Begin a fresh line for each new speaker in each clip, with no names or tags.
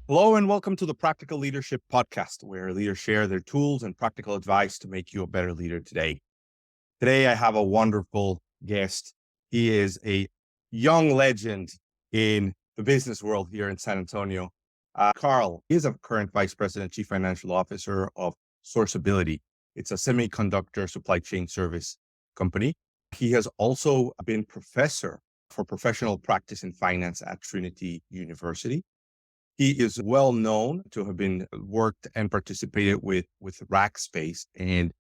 Hello and welcome to the Practical Leadership Podcast, where leaders share their tools and practical advice to make you a better leader today. Today, I have a wonderful guest. He is a young legend in the business world here in San Antonio. Karl is a current Vice President, Chief Financial Officer of Sourceability. It's a semiconductor supply chain service company. He has also been professor for professional practice in finance at Trinity University. He is well known to have been worked and participated with Rackspace. And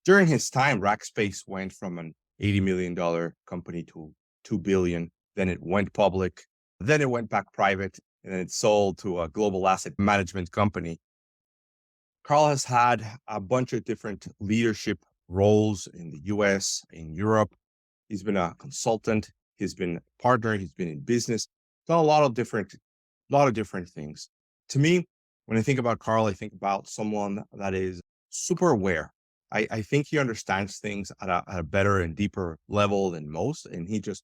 during his time, Rackspace went from an $80 million company to 2 billion. Then it went public. Then it went back private and then it sold to a global asset management company. Karl has had a bunch of different leadership roles in the US, in Europe. He's been a consultant. He's been a partner. He's been in business. Done a lot of different things. To me, when I think about Karl, I think about someone that is super aware. I think he understands things at a better and deeper level than most, and he just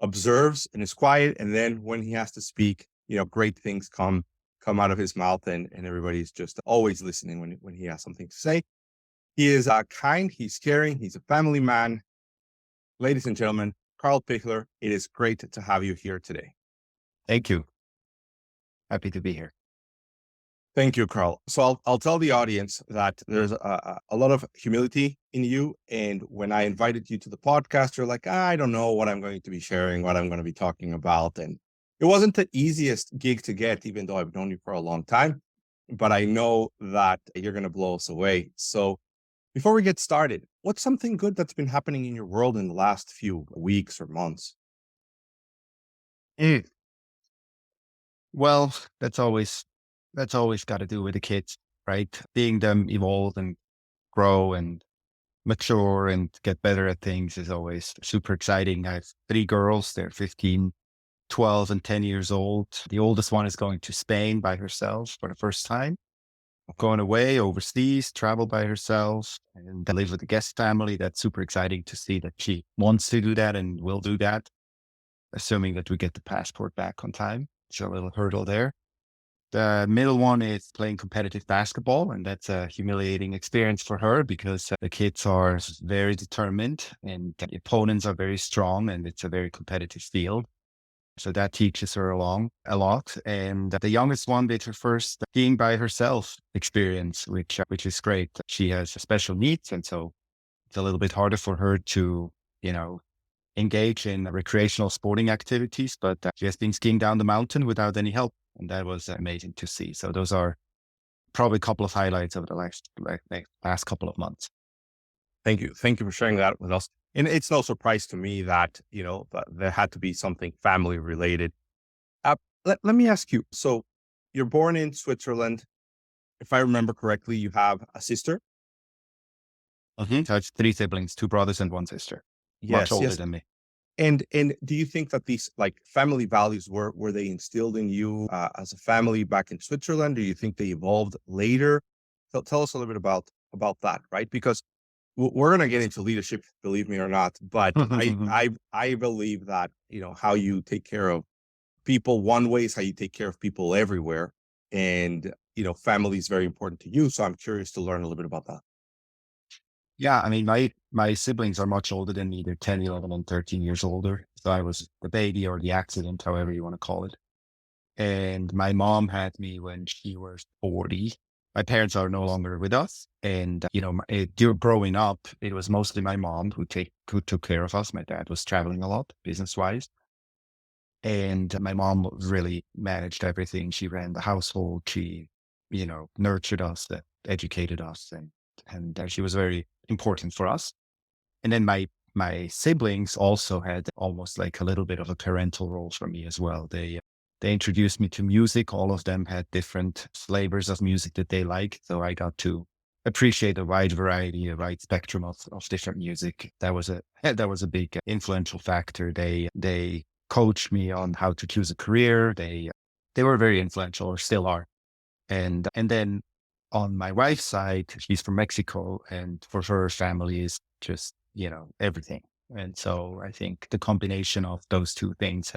observes and is quiet. And then when he has to speak, great things come out of his mouth, and everybody's just always listening when he has something to say. He is kind. He's caring. He's a family man. Ladies and gentlemen, Karl Pichler, it is great to have you here today.
Thank you. Happy to be here.
Thank you, Karl. So I'll tell the audience that there's a lot of humility in you. And when I invited you to the podcast, you're like, I don't know what I'm going to be sharing, what I'm going to be talking about. And it wasn't the easiest gig to get, even though I've known you for a long time. But I know that you're going to blow us away. So before we get started, what's something good that's been happening in your world in the last few weeks or months?
Mm. Well, that's always got to do with the kids, right? Seeing them evolve and grow and mature and get better at things is always super exciting. I have three girls. They're 15, 12, and 10 years old. The oldest one is going to Spain by herself for the first time, going away overseas, travel by herself, and live with a guest family. That's super exciting to see that she wants to do that and will do that, assuming that we get the passport back on time. So a little hurdle there. The middle one is playing competitive basketball, and that's a humiliating experience for her because the kids are very determined and the opponents are very strong, and it's a very competitive field. So that teaches her along a lot. And the youngest one did her first skiing by herself experience, which is great. She has special needs, and so it's a little bit harder for her to, you know, engage in recreational sporting activities, but she has been skiing down the mountain without any help. And that was amazing to see. So those are probably a couple of highlights over the last couple of months.
Thank you. Thank you for sharing that with us. And it's no surprise to me that, that there had to be something family related. Let me ask you. So you're born in Switzerland. If I remember correctly, you have a sister.
So I have three siblings, two brothers and one sister, much
Yes,
older
yes.
than me.
And do you think that these like family values were they instilled in you as a family back in Switzerland? Do you think they evolved later? Tell us a little bit about that, right? Because we're going to get into leadership, believe me or not. But I believe that how you take care of people one way is how you take care of people everywhere, and family is very important to you. So I'm curious to learn a little bit about that.
Yeah, I mean, my siblings are much older than me. They're 10, 11, and 13 years older. So I was the baby or the accident, however you want to call it. And my mom had me when she was 40. My parents are no longer with us. And, during growing up, it was mostly my mom who took care of us. My dad was traveling a lot business wise. And my mom really managed everything. She ran the household. She, nurtured us, educated us, and she was very important for us. And then my siblings also had almost like a little bit of a parental role for me as well. They introduced me to music. All of them had different flavors of music that they liked, so I got to appreciate a wide variety, a wide spectrum of different music. That was a that was a big influential factor. They coached me on how to choose a career. They were very influential, or still are. And then on my wife's side, she's from Mexico, and for her, family is just, everything. And so I think the combination of those two things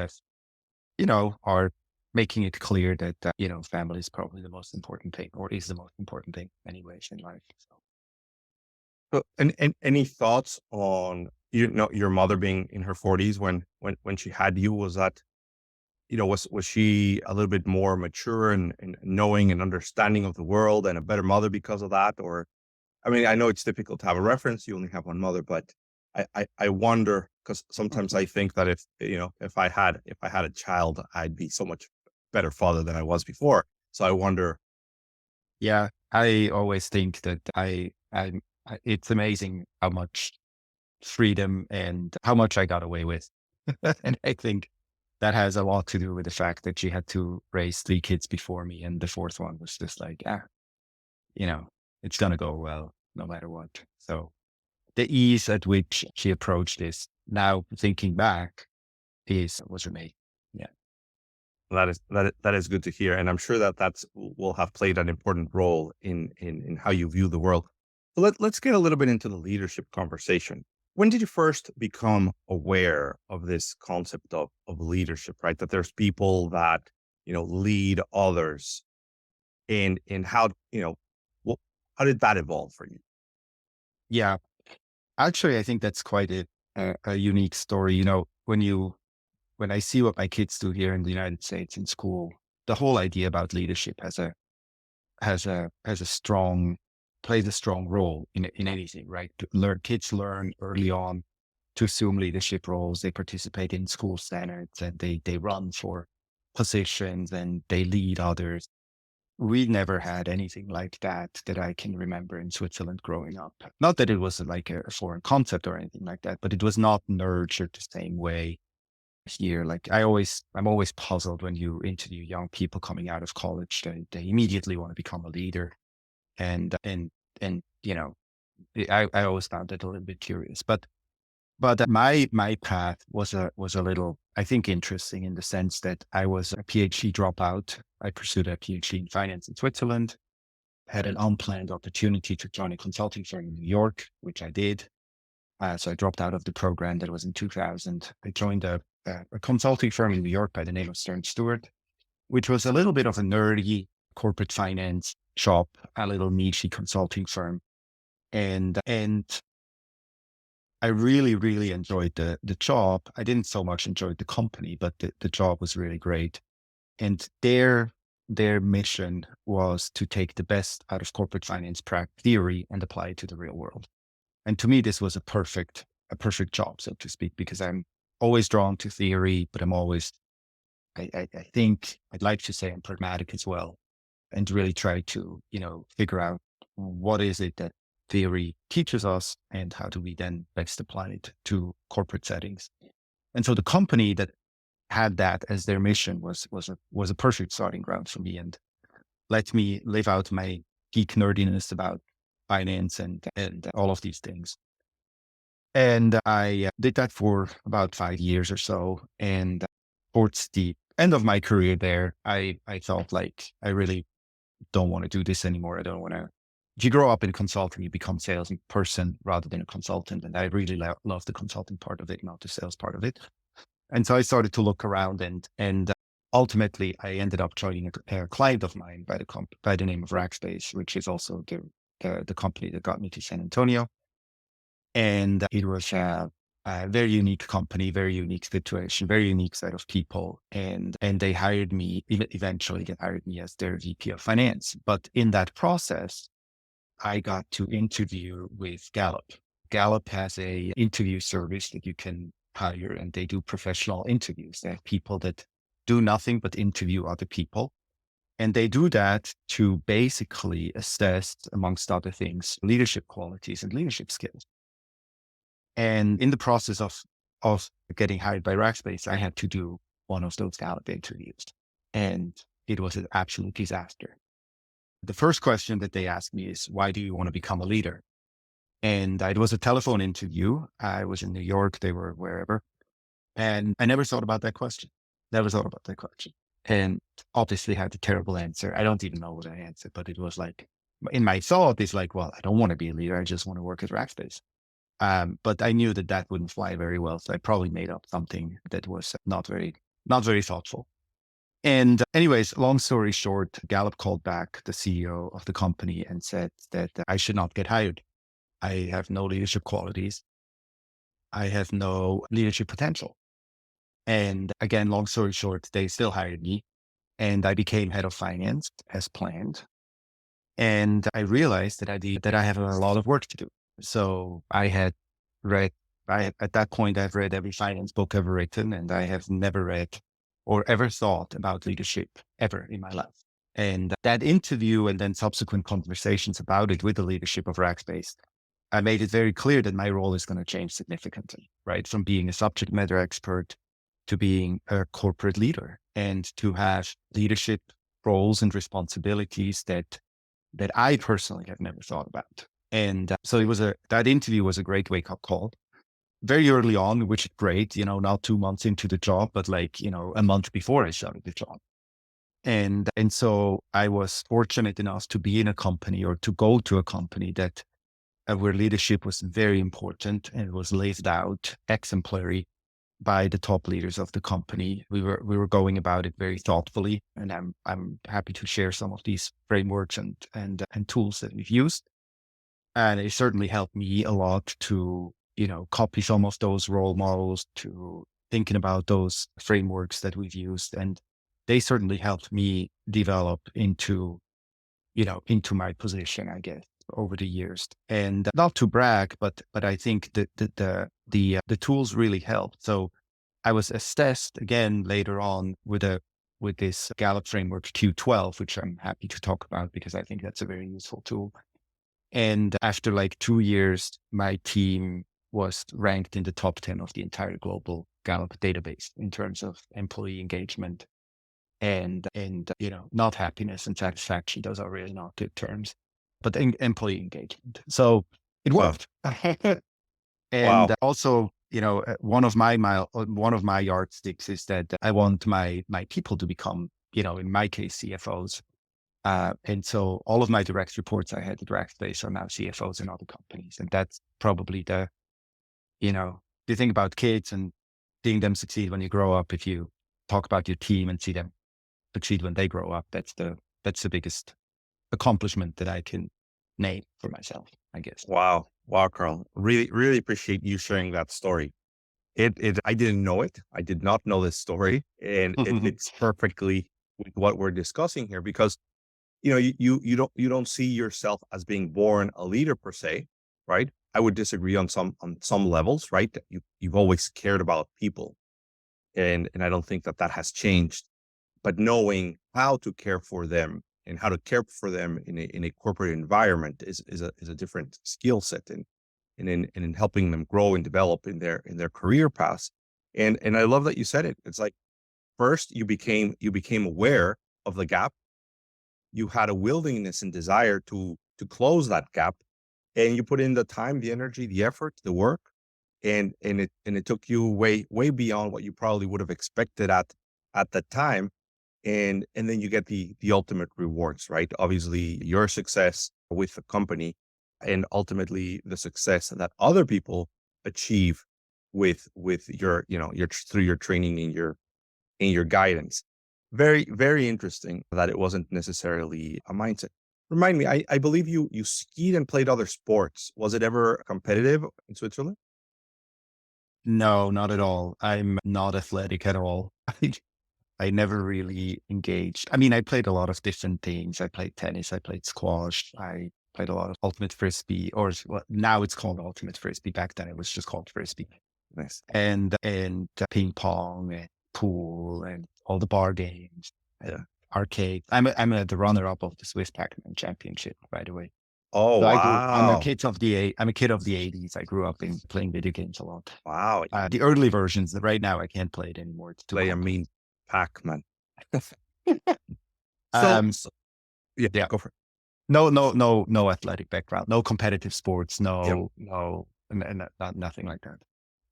are making it clear that, family is probably the most important thing, or is the most important thing anyways in life. So
So, and any thoughts on your mother being in her 40s when she had you? Was that was she a little bit more mature and knowing and understanding of the world and a better mother because of that? Or I mean, I know it's difficult to have a reference. You only have one mother, but I wonder because sometimes I think that if I had a child, I'd be so much better father than I was before. So I wonder.
yeah, I always think that it's amazing how much freedom and how much I got away with. And I think that has a lot to do with the fact that she had to raise three kids before me. And the fourth one was just like, you know, it's going to go well no matter what. So the ease at which she approached this now thinking back was amazing. Yeah.
That is good to hear, and I'm sure that that's will have played an important role in how you view the world. So let's get a little bit into the leadership conversation. When did you first become aware of this concept of leadership? Right, that there's people that lead others, and how wh- how did that evolve for you?
Yeah. Actually, I think that's quite a unique story. When I see what my kids do here in the United States in school, the whole idea about leadership has a strong plays a strong role in anything, right? Kids learn early on to assume leadership roles. They participate in school senates and they run for positions and they lead others. We never had anything like that I can remember in Switzerland growing up. Not that it was like a foreign concept or anything like that, but it was not nurtured the same way here. Like I'm always puzzled when you interview young people coming out of college. They immediately want to become a leader. And I always found it a little bit curious. But my path was a little, I think, interesting in the sense that I was a PhD dropout. I pursued a PhD in finance in Switzerland, had an unplanned opportunity to join a consulting firm in New York, which I did. So I dropped out of the program. That was in 2000. I joined a consulting firm in New York by the name of Stern Stewart, which was a little bit of a nerdy corporate finance shop, a little niche consulting firm. And I really, really enjoyed the job. I didn't so much enjoy the company, but the job was really great. And their mission was to take the best out of corporate finance theory and apply it to the real world. And to me, this was a perfect job, so to speak, because I'm always drawn to theory, but I think I'd like to say I'm pragmatic as well and really try to, figure out what is it that theory teaches us and how do we then best apply it to corporate settings. And so the company that had that as their mission was a perfect starting ground for me and let me live out my geek nerdiness about finance and all of these things. And I did that for about 5 years or so. And towards the end of my career there, I felt like I really don't want to do this anymore. I don't want to. If you grow up in consulting, you become sales person rather than a consultant. And I really love the consulting part of it, not the sales part of it. And so I started to look around and ultimately I ended up joining a client of mine by the name of Rackspace, which is also the company that got me to San Antonio. And it was a very unique company, very unique situation, very unique set of people. And they hired me, eventually they hired me as their VP of finance. But in that process, I got to interview with Gallup. Gallup has a interview service that you can hire and they do professional interviews. They have people that do nothing but interview other people. And they do that to basically assess, amongst other things, leadership qualities and leadership skills. And in the process of getting hired by Rackspace, I had to do one of those Gallup interviews. And it was an absolute disaster. The first question that they asked me is, why do you want to become a leader? And it was a telephone interview. I was in New York, they were wherever. And I never thought about that question. Never thought about that question. And obviously had a terrible answer. I don't even know what I answered, but it was like, in my thought, it's like, well, I don't want to be a leader. I just want to work at Rackspace. But I knew that that wouldn't fly very well. So I probably made up something that was not very thoughtful. And anyways, long story short, Gallup called back the CEO of the company and said that I should not get hired. I have no leadership qualities. I have no leadership potential. And again, long story short, they still hired me and I became head of finance as planned. And I realized that I have a lot of work to do. So I had read, at that point, I've read every finance book ever written, and I have never read or ever thought about leadership ever in my life. And that interview and then subsequent conversations about it with the leadership of Rackspace, I made it very clear that my role is going to change significantly, right? From being a subject matter expert to being a corporate leader and to have leadership roles and responsibilities that I personally have never thought about. And so that interview was a great wake up call very early on, which is great, not 2 months into the job, but like, a month before I started the job. And so I was fortunate enough to be in a company or to go to a company that where leadership was very important and it was laid out exemplary by the top leaders of the company. We were going about it very thoughtfully, and I'm happy to share some of these frameworks and tools that we've used. And it certainly helped me a lot to copy some of those role models, to thinking about those frameworks that we've used, and they certainly helped me develop into my position, I guess, over the years. And not to brag, but I think that the tools really helped. So I was assessed again later on with this Gallup framework Q12, which I'm happy to talk about because I think that's a very useful tool. And after like 2 years, my team was ranked in the top 10 of the entire global Gallup database in terms of employee engagement and not happiness and satisfaction. Those are really not good terms, but employee engagement. So it
Huh.
worked. And
Wow.
also, one of my yardsticks is that I want my people to become, in my case, CFOs. And so all of my direct reports I had at Rackspace are now CFOs in other companies. And that's probably the thing about kids and seeing them succeed when you grow up. If you talk about your team and see them succeed when they grow up, that's the biggest accomplishment that I can name for myself, I guess.
Wow. Wow, Carl. Really, really appreciate you sharing that story. I didn't know it. I did not know this story, and it fits perfectly with what we're discussing here because you don't see yourself as being born a leader per se, right? I would disagree on some levels, right? That you've always cared about people, and I don't think that has changed. But knowing how to care for them and how to care for them in a corporate environment is a different skill set, and in helping them grow and develop in their career paths. And I love that you said it. It's like first you became aware of the gap. You had a willingness and desire to close that gap, and you put in the time, the energy, the effort, the work, and it took you way beyond what you probably would have expected at the time, and then you get the ultimate rewards, right? Obviously, your success with the company, and ultimately the success that other people achieve with your through your training and your guidance. Very, very interesting that it wasn't necessarily a mindset. Remind me, I believe you skied and played other sports. Was it ever competitive in Switzerland?
No, not at all. I'm not athletic at all. I never really engaged. I mean, I played a lot of different things. I played tennis, I played squash, I played a lot of ultimate frisbee, or now it's called ultimate frisbee. Back then it was just called frisbee,
Nice.
and ping pong and pool and all the bar games
Yeah.
and arcade. I'm the runner up of the Swiss Pac-Man Championship, by the way.
Oh,
So
wow.
I'm a kid of the '80s. I grew up in playing video games a lot.
Wow. You
The early versions. Right now, I can't play it anymore. It's too
play a
complicated.
mean Pac-Man. So,
Um,
so yeah,
yeah.
go for it.
No athletic background, no competitive sports,
Yeah.
nothing like that.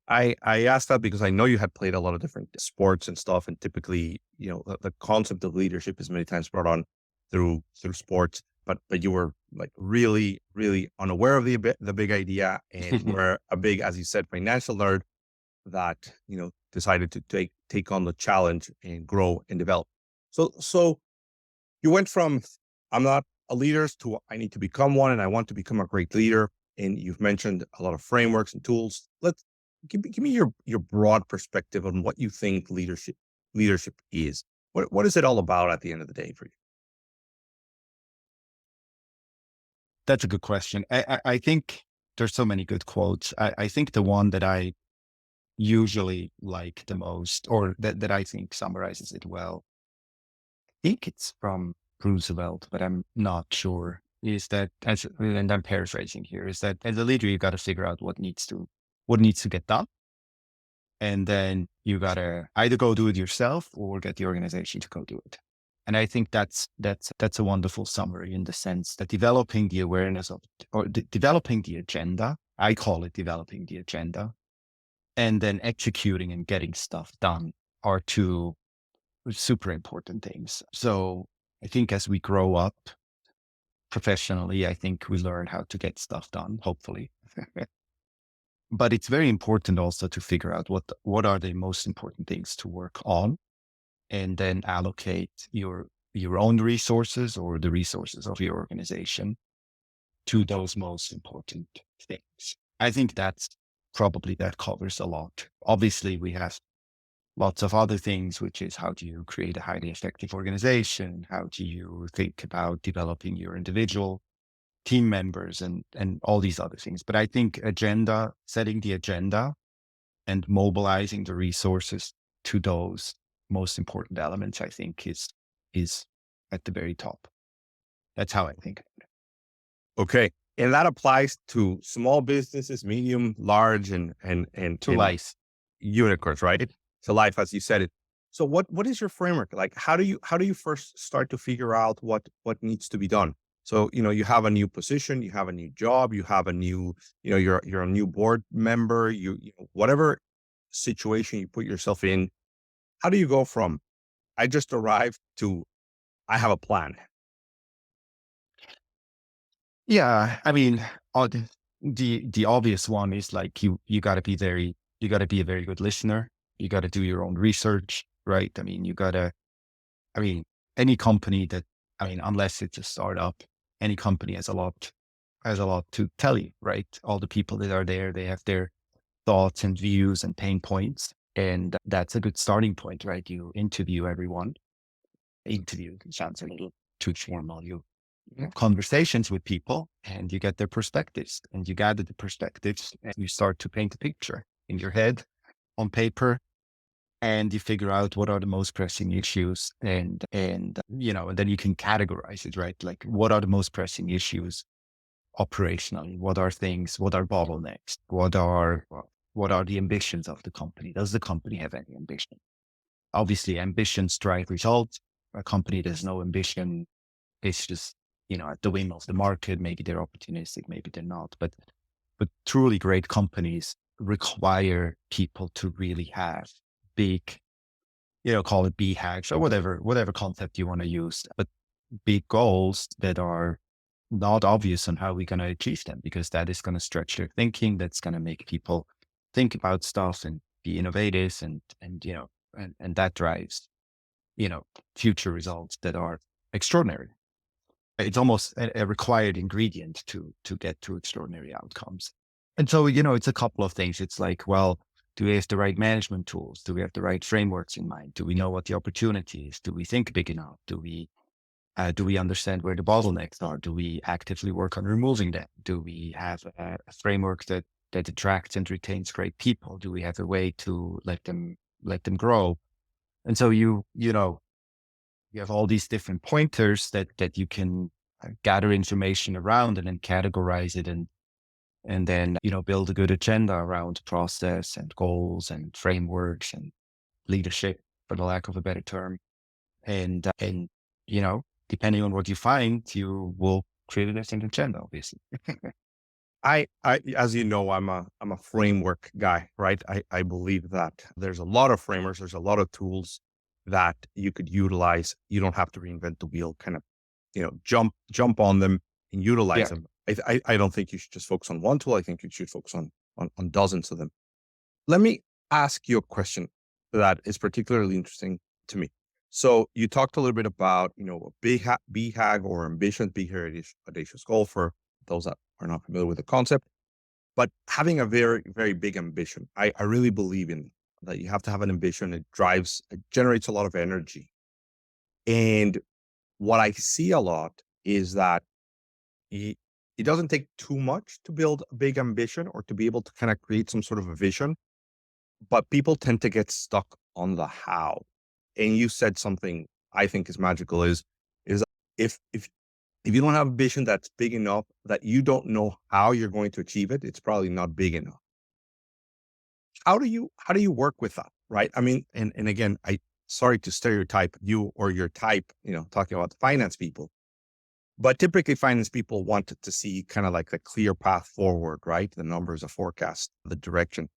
I asked that because I know you had played a lot of different sports and stuff, and typically, the concept of leadership is many times brought on through sports, but you were like really, really unaware of the big idea, and were a big, as you said, financial nerd that decided to take on the challenge and grow and develop. So you went from I'm not a leader to I need to become one and I want to become a great leader. And you've mentioned a lot of frameworks and tools. Let's give me your broad perspective on what you think leadership is. What is it all about at the end of the day for you?
That's a good question. I think there's so many good quotes. I think the one that I usually like the most, or that I think summarizes it well, I think it's from Roosevelt, but I'm not sure, is that and I'm paraphrasing here, is that as a leader, you got to figure out what needs to get done. And then you got to either go do it yourself or get the organization to go do it. And I think that's a wonderful summary in the sense that developing the awareness of, or developing the agenda, I call it developing the agenda, and then executing and getting stuff done are two super important things. So I think as we grow up professionally, I think we learn how to get stuff done, hopefully. But it's very important also to figure out what are the most important things to work on, and then allocate your own resources or the resources of your organization to those most important things. I think that covers a lot. Obviously, we have lots of other things, which is how do you create a highly effective organization? How do you think about developing your individual team members and all these other things? But I think setting the agenda and mobilizing the resources to those most important elements, I think is at the very top. That's how I think.
Okay. And that applies to small businesses, medium, large,
To
and
life.
unicorns, right? To life, as you said it. So what is your framework? Like how do you first start to figure out what needs to be done? So, you have a new position, you have a new job, you have a new, you're a new board member, whatever situation you put yourself in, how do you go from I just arrived to I have a plan?
Yeah, I mean, the obvious one is like you got to be a very good listener. You got to do your own research, right? I mean, I mean, any company that, I mean, unless it's a startup, any company has a lot to tell you, right? All the people that are there, they have their thoughts and views and pain points, and that's a good starting point, right? You interview everyone. Interview sounds a little too formal. You have conversations with people and you get their perspectives and you gather the perspectives and you start to paint a picture in your head on paper, and you figure out what are the most pressing issues, and then you can categorize it, right? Like what are the most pressing issues operationally? What are bottlenecks? What are the ambitions of the company? Does the company have any ambition? Obviously, ambitions drive results. A company that has no ambition is just, at the whim of the market. Maybe they're opportunistic, maybe they're not. But truly great companies require people to really have big, call it BHAGs or whatever concept you want to use, but big goals that are not obvious on how we're going to achieve them, because that is going to stretch their thinking. That's going to make people think about stuff and be innovative, and that drives, future results that are extraordinary. It's almost a required ingredient to get to extraordinary outcomes. And so, it's a couple of things. It's like, well, do we have the right management tools? Do we have the right frameworks in mind? Do we know what the opportunity is? Do we think big enough? Do we understand where the bottlenecks are? Do we actively work on removing them? Do we have a framework that attracts and retains great people? Do we have a way to let them grow? And so you have all these different pointers that you can gather information around and then categorize it, and then build a good agenda around process and goals and frameworks and leadership, for the lack of a better term. And depending on what you find, you will create a different agenda, obviously.
As you know, I'm a framework guy, right? I believe that there's a lot of frameworks, there's a lot of tools that you could utilize. You don't have to reinvent the wheel, kind of, jump on them and utilize
Yeah.
them. I don't think you should just focus on one tool. I think you should focus on dozens of them. Let me ask you a question that is particularly interesting to me. So you talked a little bit about, a BHAG or ambitious, big heritage, audacious goal for those that are not familiar with the concept. But having a very, very big ambition, I really believe in that. You have to have an ambition. It generates a lot of energy. And what I see a lot is that it, it doesn't take too much to build a big ambition or to be able to kind of create some sort of a vision, but people tend to get stuck on the how. And you said something I think is magical is if if you don't have a vision that's big enough that you don't know how you're going to achieve it, it's probably not big enough. How do you work with that? Right. I mean, and again, I sorry to stereotype you or your type, talking about finance people, but typically finance people want to see kind of like the clear path forward, right? The numbers, the forecast, the direction.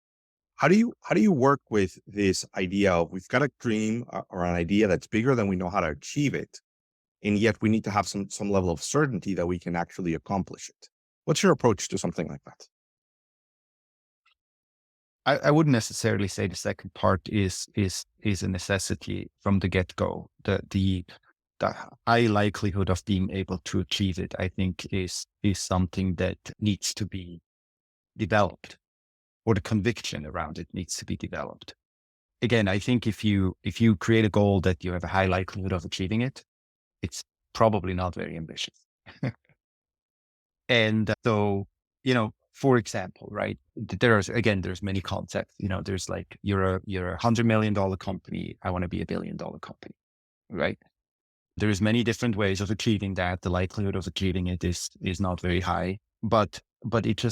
How do you work with this idea of we've got a dream or an idea that's bigger than we know how to achieve it, and yet we need to have some level of certainty that we can actually accomplish it? What's your approach to something like that?
I wouldn't necessarily say the second part is a necessity from the get go. The high likelihood of being able to achieve it, I think, is something that needs to be developed, or the conviction around it needs to be developed. Again, I think if you create a goal that you have a high likelihood of achieving it, it's probably not very ambitious. And for example, right, there's many concepts. There's like you're $100 million company. I want to be $1 billion company, right? There's many different ways of achieving that. The likelihood of achieving it is not very high, but it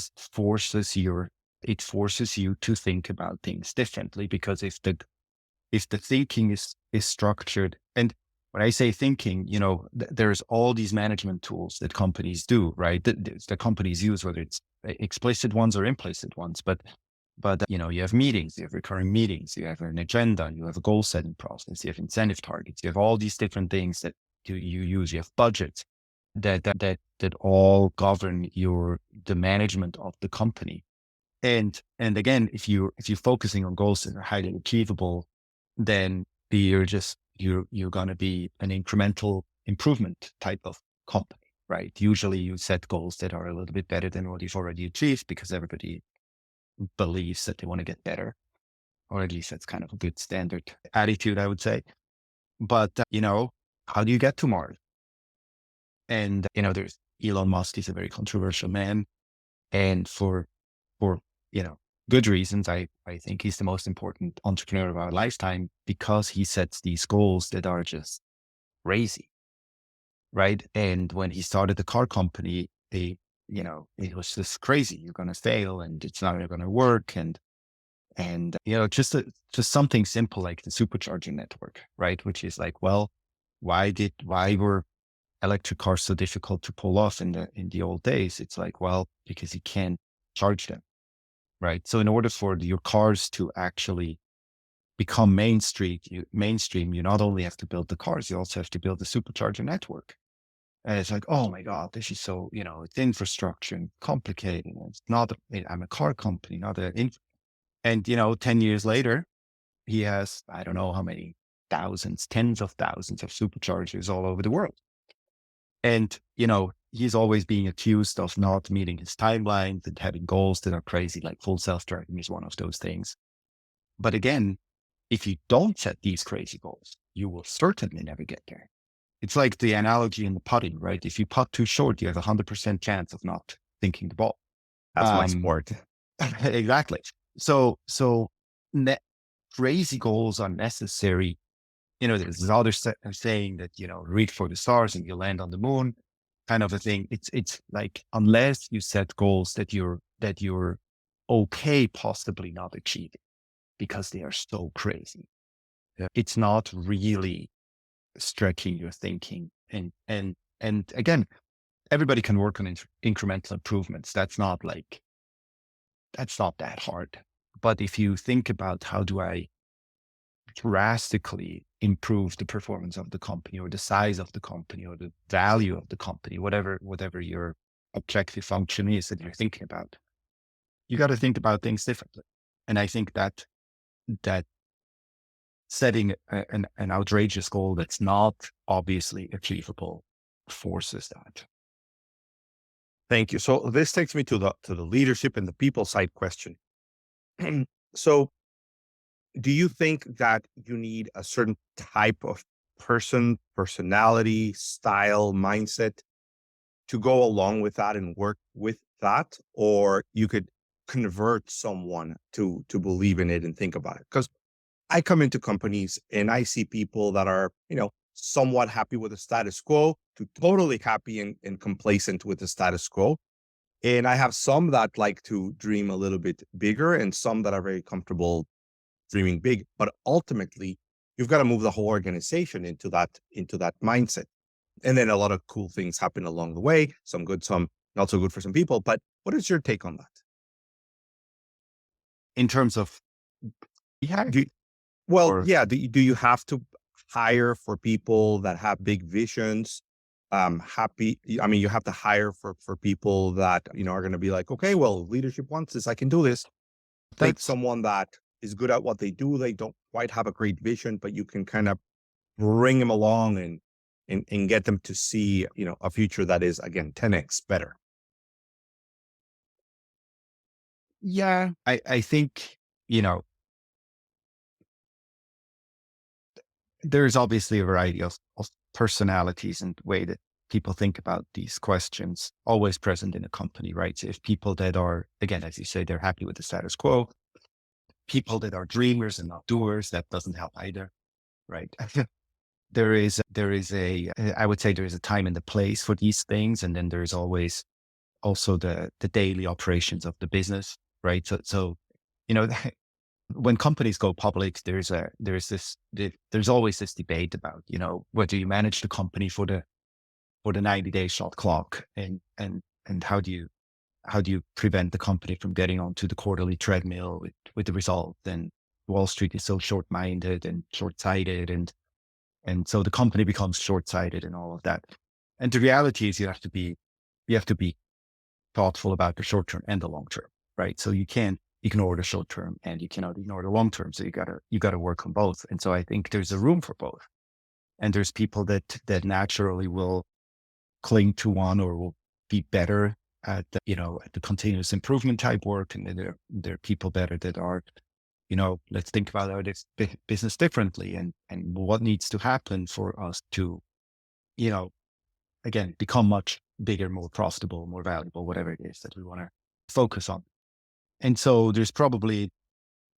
forces you to think about things differently, because if the thinking is structured. And when I say thinking, there's all these management tools that companies do, right? The companies use, whether it's explicit ones or implicit ones. But you have meetings, you have recurring meetings, you have an agenda, you have a goal setting process, you have incentive targets, you have all these different things that you use. You have budgets that all govern the management of the company. And again, if you're focusing on goals that are highly achievable, then you're going to be an incremental improvement type of company, right? Usually you set goals that are a little bit better than what you've already achieved, because everybody believes that they want to get better, or at least that's kind of a good standard attitude, I would say. But how do you get to Mars? And there's Elon Musk. Is a very controversial man, and for good reasons. I think he's the most important entrepreneur of our lifetime, because he sets these goals that are just crazy, right? And when he started the car company, it was just crazy. You're going to fail, and it's not going to work, and just something simple like the supercharging network, right? Which is like, well, why were electric cars so difficult to pull off in the old days? It's like, well, because you can't charge them, right? So in order for your cars to actually become mainstream, you not only have to build the cars, you also have to build the supercharger network. And it's like, oh my God, this is so, it's infrastructure and complicated. And it's not, I'm a car company, not and 10 years later, he has, I don't know how many thousands, tens of thousands of superchargers all over the world. And, he's always being accused of not meeting his timelines and having goals that are crazy, like full self-driving is one of those things. But again, if you don't set these crazy goals, you will certainly never get there. It's like the analogy in the putting, right? If you putt too short, you have 100% chance of not thinking the ball.
That's my
Um,
sport.
exactly. So ne- crazy goals are necessary. There's this other saying that, reach for the stars and you land on the moon, kind of a thing. It's like, unless you set goals that you're okay possibly not achieving, because they are so crazy. Yeah. It's not really stretching your thinking. And again, everybody can work on incremental improvements. That's not that hard. But if you think about, how do I drastically improve the performance of the company, or the size of the company, or the value of the company, whatever your objective function is that you're thinking about, you got to think about things differently. And I think that setting an outrageous goal that's not obviously achievable forces that.
Thank you. So this takes me to the leadership and the people side question. So do you think that you need a certain type of personality, style, mindset to go along with that and work with that, or you could convert someone to believe in it and think about it? Because I come into companies and I see people that are, somewhat happy with the status quo to totally happy and complacent with the status quo. And I have some that like to dream a little bit bigger and some that are very comfortable dreaming big. But ultimately, you've got to move the whole organization into that mindset. And then a lot of cool things happen along the way, some good, some not so good for some people. But what is your take on that?
In terms of, yeah,
Do you, well,
or
yeah. Do you have to hire for people that have big visions? Happy. I mean, you have to hire for people that are going to be like, okay, well, leadership wants this. I can do this. Take
that's,
someone that is good at what they do. They don't quite have a great vision, but you can kind of bring them along and get them to see a future that is again 10x better.
yeah, I think, you know, there's obviously a variety of personalities and way that people think about these questions always present in a company, right? So if people that are, again, as you say, they're happy with the status quo, people that are dreamers and not doers, that doesn't help either, right? I would say there is a time and a place for these things. And then there's always also the daily operations of the business, right? So, you know, when companies go public, there's always this debate about, whether you manage the company for the 90-day shot clock and how do you prevent the company from getting onto the quarterly treadmill with the result. And Wall Street is so short-minded and short-sighted, and so the company becomes short-sighted and all of that. And the reality is you have to be thoughtful about the short term and the long term, right? So you can't ignore the short term and you cannot ignore the long term. So you gotta work on both. And so I think there's a room for both. And there's people that naturally will cling to one or will be better at the continuous improvement type work. And then there are people better that are, let's think about our business differently and what needs to happen for us to, you know, again, become much bigger, more profitable, more valuable, whatever it is that we want to focus on. And so there's probably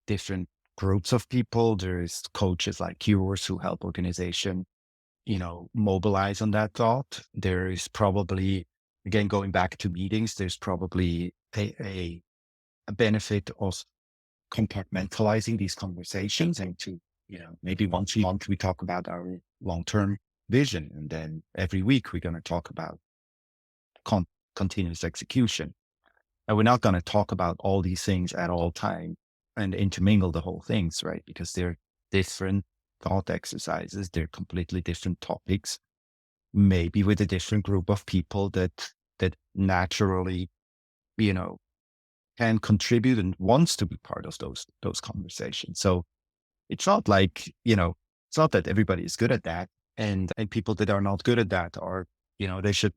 different groups of people. There's coaches like yours who help organization, mobilize on that thought. There is probably, again, going back to meetings, there's probably a benefit of compartmentalizing these conversations and to, maybe once a month we talk about our long-term vision. And then every week we're going to talk about con- continuous execution. And we're not going to talk about all these things at all time and intermingle the whole things, right? Because they're different thought exercises. They're completely different topics, maybe with a different group of people that naturally, you know, can contribute and wants to be part of those conversations. So it's not like, it's not that everybody is good at that. And people that are not good at that are, they should,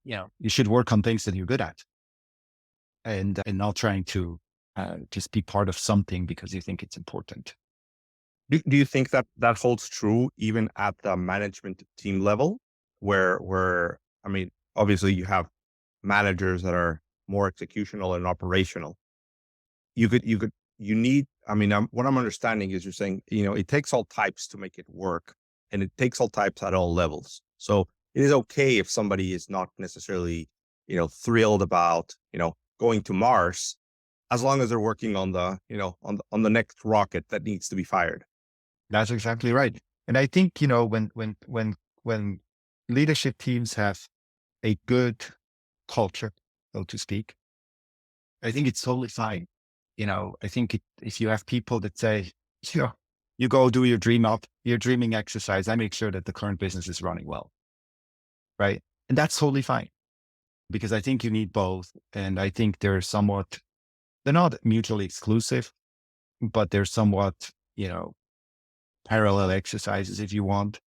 you should work on things that you're good at and not trying to just be part of something because you think it's important.
Do you think that holds true even at the management team level, where I mean, obviously you have managers that are more executional and operational. You need. I mean, what I'm understanding is you're saying it takes all types to make it work, and it takes all types at all levels. So it is okay if somebody is not necessarily thrilled about going to Mars, as long as they're working on the on the next rocket that needs to be fired.
That's exactly right. And I think, when leadership teams have a good culture, so to speak, I think it's totally fine. I think if you have people that say, you know, you go do your dreaming exercise, I make sure that the current business is running well, right? And that's totally fine because I think you need both. And I think they're not mutually exclusive, but they're somewhat, parallel exercises if you want.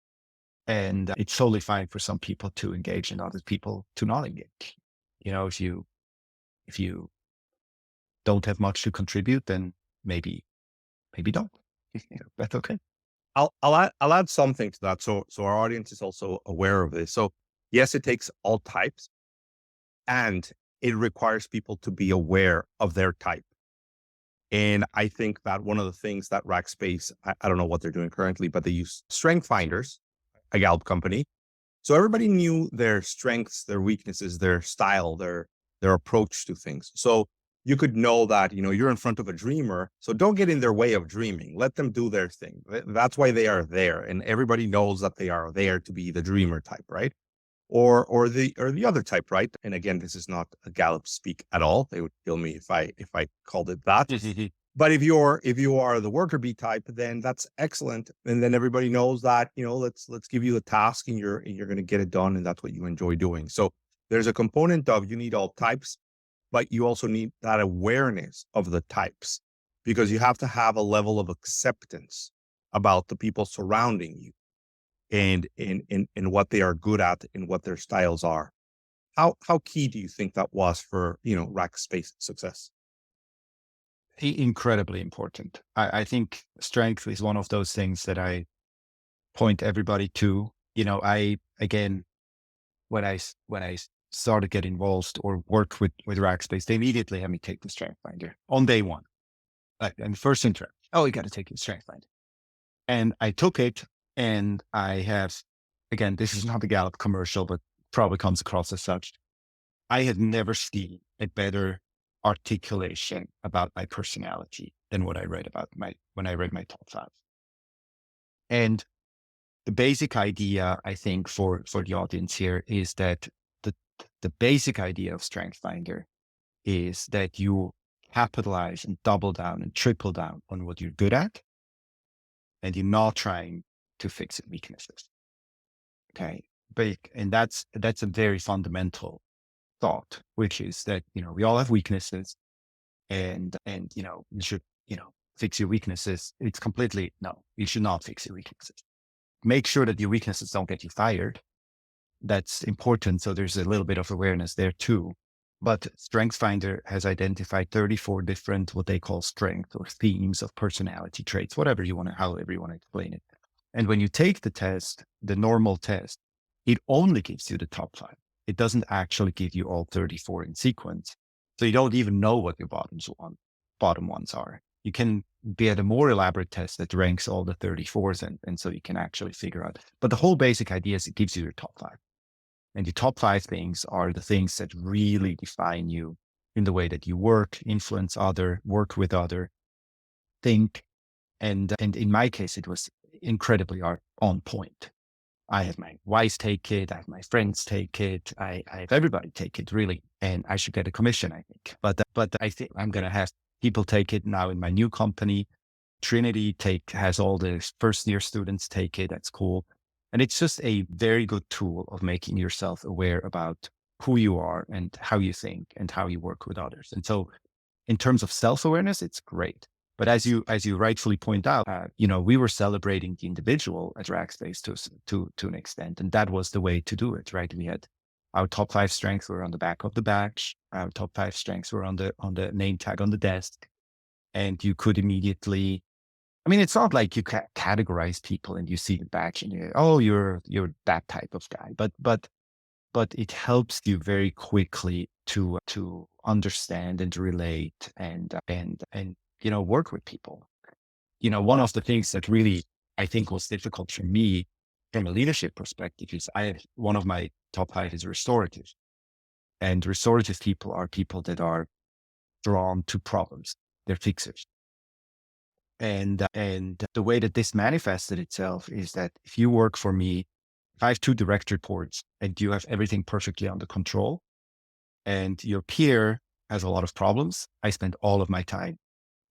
And it's totally fine for some people to engage and other people to not engage. If you don't have much to contribute, then maybe don't. That's okay.
I'll add something to that. So our audience is also aware of this. So yes, it takes all types, and it requires people to be aware of their type. And I think that one of the things that Rackspace, I don't know what they're doing currently, but they use strength finders, a Gallup company. So everybody knew their strengths, their weaknesses, their style, their approach to things. So you could know that, you're in front of a dreamer. So don't get in their way of dreaming. Let them do their thing. That's why they are there. And everybody knows that they are there to be the dreamer type, right? Or the other type, right? And again, this is not a Gallup speak at all. They would kill me if I called it that. But if you are the worker bee type, then that's excellent. And then everybody knows that, let's give you a task and you're going to get it done. And that's what you enjoy doing. So there's a component of you need all types, but you also need that awareness of the types, because you have to have a level of acceptance about the people surrounding you and in what they are good at and what their styles are. How key do you think that was for, Rackspace success?
Incredibly important. I think strength is one of those things that I point everybody to. I again, when I started get involved or work with Rackspace, they immediately had me take the strength finder on day one. Like, and first interact, oh, you got to take the strength finder, and I took it, and I have, again, this is not a Gallup commercial, but probably comes across as such. I had never seen a better articulation about my personality than what I read about when I read my top five. And the basic idea, I think, for the audience here is that the the basic idea of Strength Finder is that you capitalize and double down and triple down on what you're good at, and you're not trying to fix weaknesses. Okay. And that's a very fundamental thought, which is that, we all have weaknesses, and you should, fix your weaknesses. It's completely no, you should not fix your weaknesses. Make sure that your weaknesses don't get you fired. That's important. So there's a little bit of awareness there too. But StrengthsFinder has identified 34 different, what they call strength or themes of personality traits, however you want to explain it. And when you take the test, the normal test, it only gives you the top five. It doesn't actually give you all 34 in sequence. So you don't even know what your bottom ones are. You can get a more elaborate test that ranks all the 34s, and so you can actually figure out. But the whole basic idea is it gives you your top five. And your top five things are the things that really define you in the way that you work, influence other, work with other, think. And in my case, it was incredibly on point. I have my wives take it. I have my friends take it. I have everybody take it, really. And I should get a commission, I think. But I think I'm going to have people take it now in my new company. Trinity has all the first year students take it. That's cool. And it's just a very good tool of making yourself aware about who you are and how you think and how you work with others. And so in terms of self-awareness, it's great. But as you rightfully point out, we were celebrating the individual at Rackspace to an extent, and that was the way to do it, right? We had our top five strengths were on the back of the badge. Our top five strengths were on the name tag on the desk, and you could immediately. I mean, it's not like you categorize people and you see the badge and you're that type of guy, but it helps you very quickly to understand and relate and work with people. One of the things that really I think was difficult for me from a leadership perspective is one of my top five is restorative, and restorative people are people that are drawn to problems. They're fixers. And the way that this manifested itself is that if you work for me, if I have two direct reports and you have everything perfectly under control and your peer has a lot of problems, I spend all of my time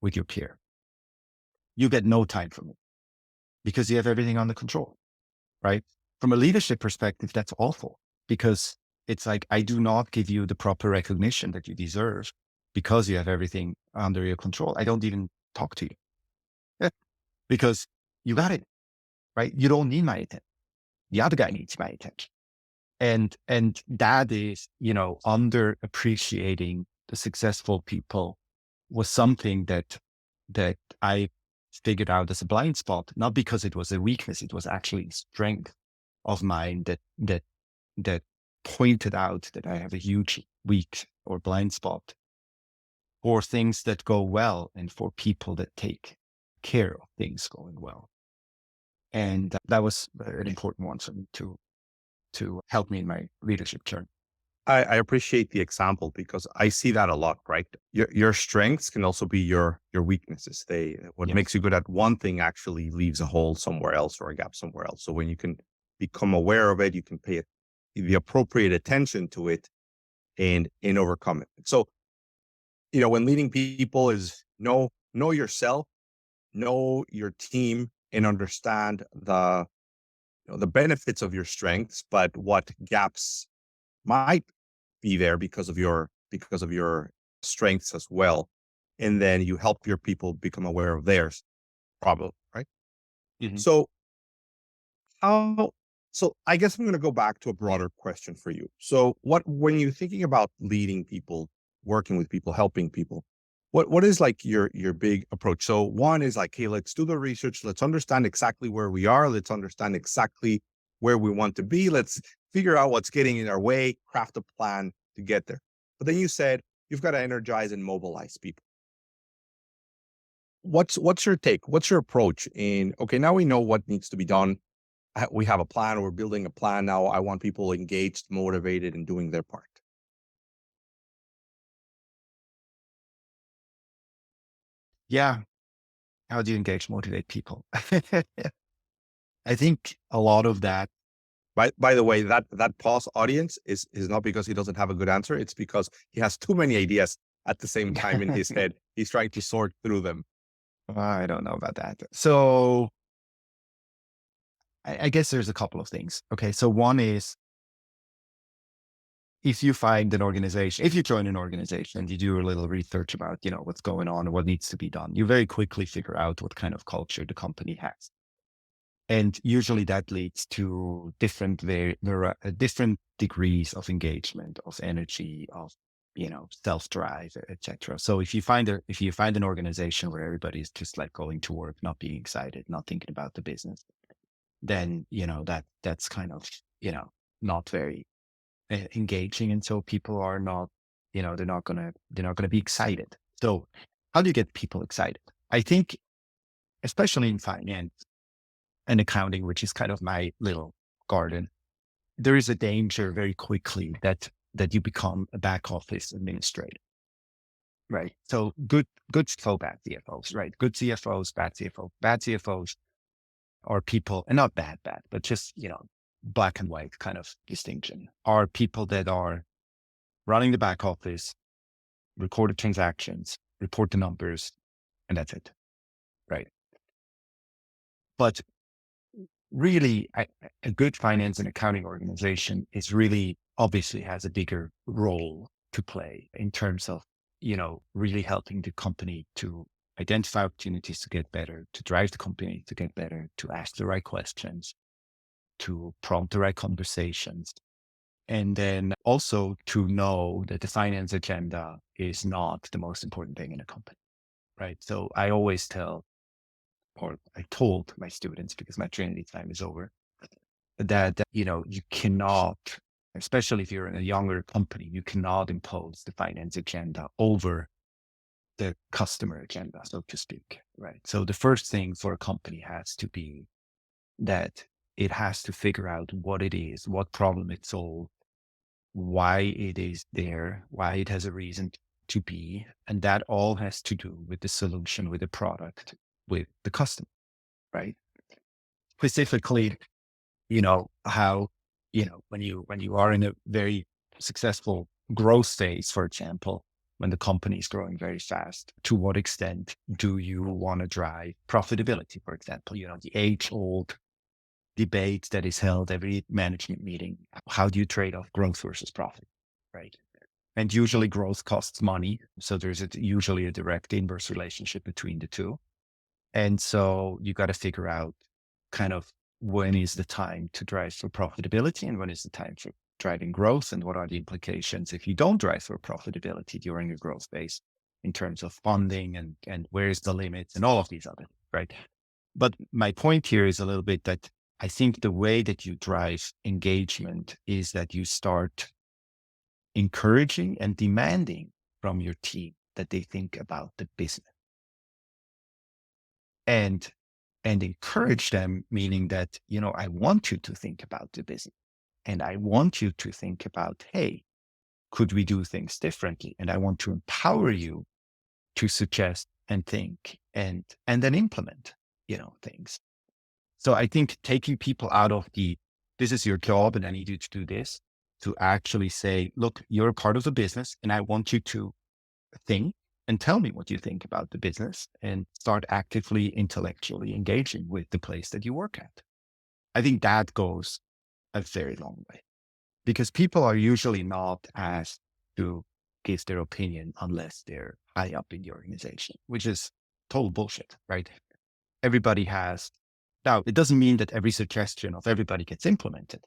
with your peer. You get no time from me because you have everything under control, right? From a leadership perspective, that's awful because it's like, I do not give you the proper recognition that you deserve because you have everything under your control. I don't even talk to you. because you got it, right? You don't need my attention. The other guy needs my attention. And that is, under appreciating the successful people was something that I figured out as a blind spot, not because it was a weakness, it was actually a strength of mine that pointed out that I have a huge weak or blind spot for things that go well and for people that take care of things going well. And that was an important one for me to help me in my leadership journey.
I appreciate the example because I see that a lot, right? Your strengths can also be your weaknesses. What
Yes.
makes you good at one thing actually leaves a hole somewhere else or a gap somewhere else. So when you can become aware of it, you can pay it the appropriate attention to it and overcome it. So, when leading people is know yourself, know your team, and understand the benefits of your strengths, but what gaps might be there because of your strengths as well. And then you help your people become aware of theirs, probably, right?
Mhm.
So how so I guess I'm going to go back to a broader question for you. So when you're thinking about leading people, working with people, helping people, what is like your big approach? So one is like, hey, let's do the research, let's understand exactly where we are, let's understand exactly where we want to be, let's figure out what's getting in our way, craft a plan to get there. But then you said you've got to energize and mobilize people. What's your take? What's your approach in, okay, now we know what needs to be done, we have a plan, we're building a plan now. I want people engaged, motivated, and doing their part.
Yeah. How do you engage, motivate people? I think a lot of that.
By the way, that pause audience is not because he doesn't have a good answer. It's because he has too many ideas at the same time in his head. He's trying to sort through them.
I don't know about that. So I guess there's a couple of things. Okay. So one is if you find an organization, if you join an organization and you do a little research about, what's going on and what needs to be done, you very quickly figure out what kind of culture the company has. And usually that leads to different degrees of engagement, of energy, of self-drive, etc. So if you find an organization where everybody's just like going to work, not being excited, not thinking about the business, then that's kind of not very engaging, and so people are not, they're not gonna be excited. So how do you get people excited? I think, especially in finance and accounting, which is kind of my little garden, there is a danger very quickly that you become a back office administrator, right? So good CFO, bad CFOs, right? Good CFOs, bad CFO. Bad CFOs are people, and not bad, but just black and white kind of distinction, are people that are running the back office, record the transactions, report the numbers, and that's it, right? But really, a good finance and accounting organization is really obviously has a bigger role to play in terms of, really helping the company to identify opportunities to get better, to drive the company to get better, to ask the right questions, to prompt the right conversations. And then also to know that the finance agenda is not the most important thing in a company, right? So I always tell, or I told my students, because my training time is over, that you cannot, especially if you're in a younger company, you cannot impose the finance agenda over the customer agenda, so to speak, right? So the first thing for a company has to be that it has to figure out what it is, what problem it solves, why it is there, why it has a reason to be. And that all has to do with the solution, with the product, with the customer, right? Specifically, how, when you are in a very successful growth phase, for example, when the company is growing very fast, to what extent do you want to drive profitability, for example, the age old debate that is held every management meeting. How do you trade off growth versus profit? Right. And usually growth costs money. So there's usually a direct inverse relationship between the two. And so you got to figure out kind of when is the time to drive for profitability and when is the time for driving growth, and what are the implications if you don't drive for profitability during your growth phase in terms of funding, and where's the limits and all of these other things, right? But my point here is a little bit that I think the way that you drive engagement is that you start encouraging and demanding from your team that they think about the business, and encourage them, meaning that, I want you to think about the business, and I want you to think about, hey, could we do things differently? And I want to empower you to suggest and think and then implement, things. So I think taking people out of this is your job and I need you to do this, to actually say, look, you're a part of the business and I want you to think and tell me what you think about the business, and start actively intellectually engaging with the place that you work at. I think that goes a very long way, because people are usually not asked to give their opinion unless they're high up in the organization, which is total bullshit, right? Everybody has. Now, it doesn't mean that every suggestion of everybody gets implemented,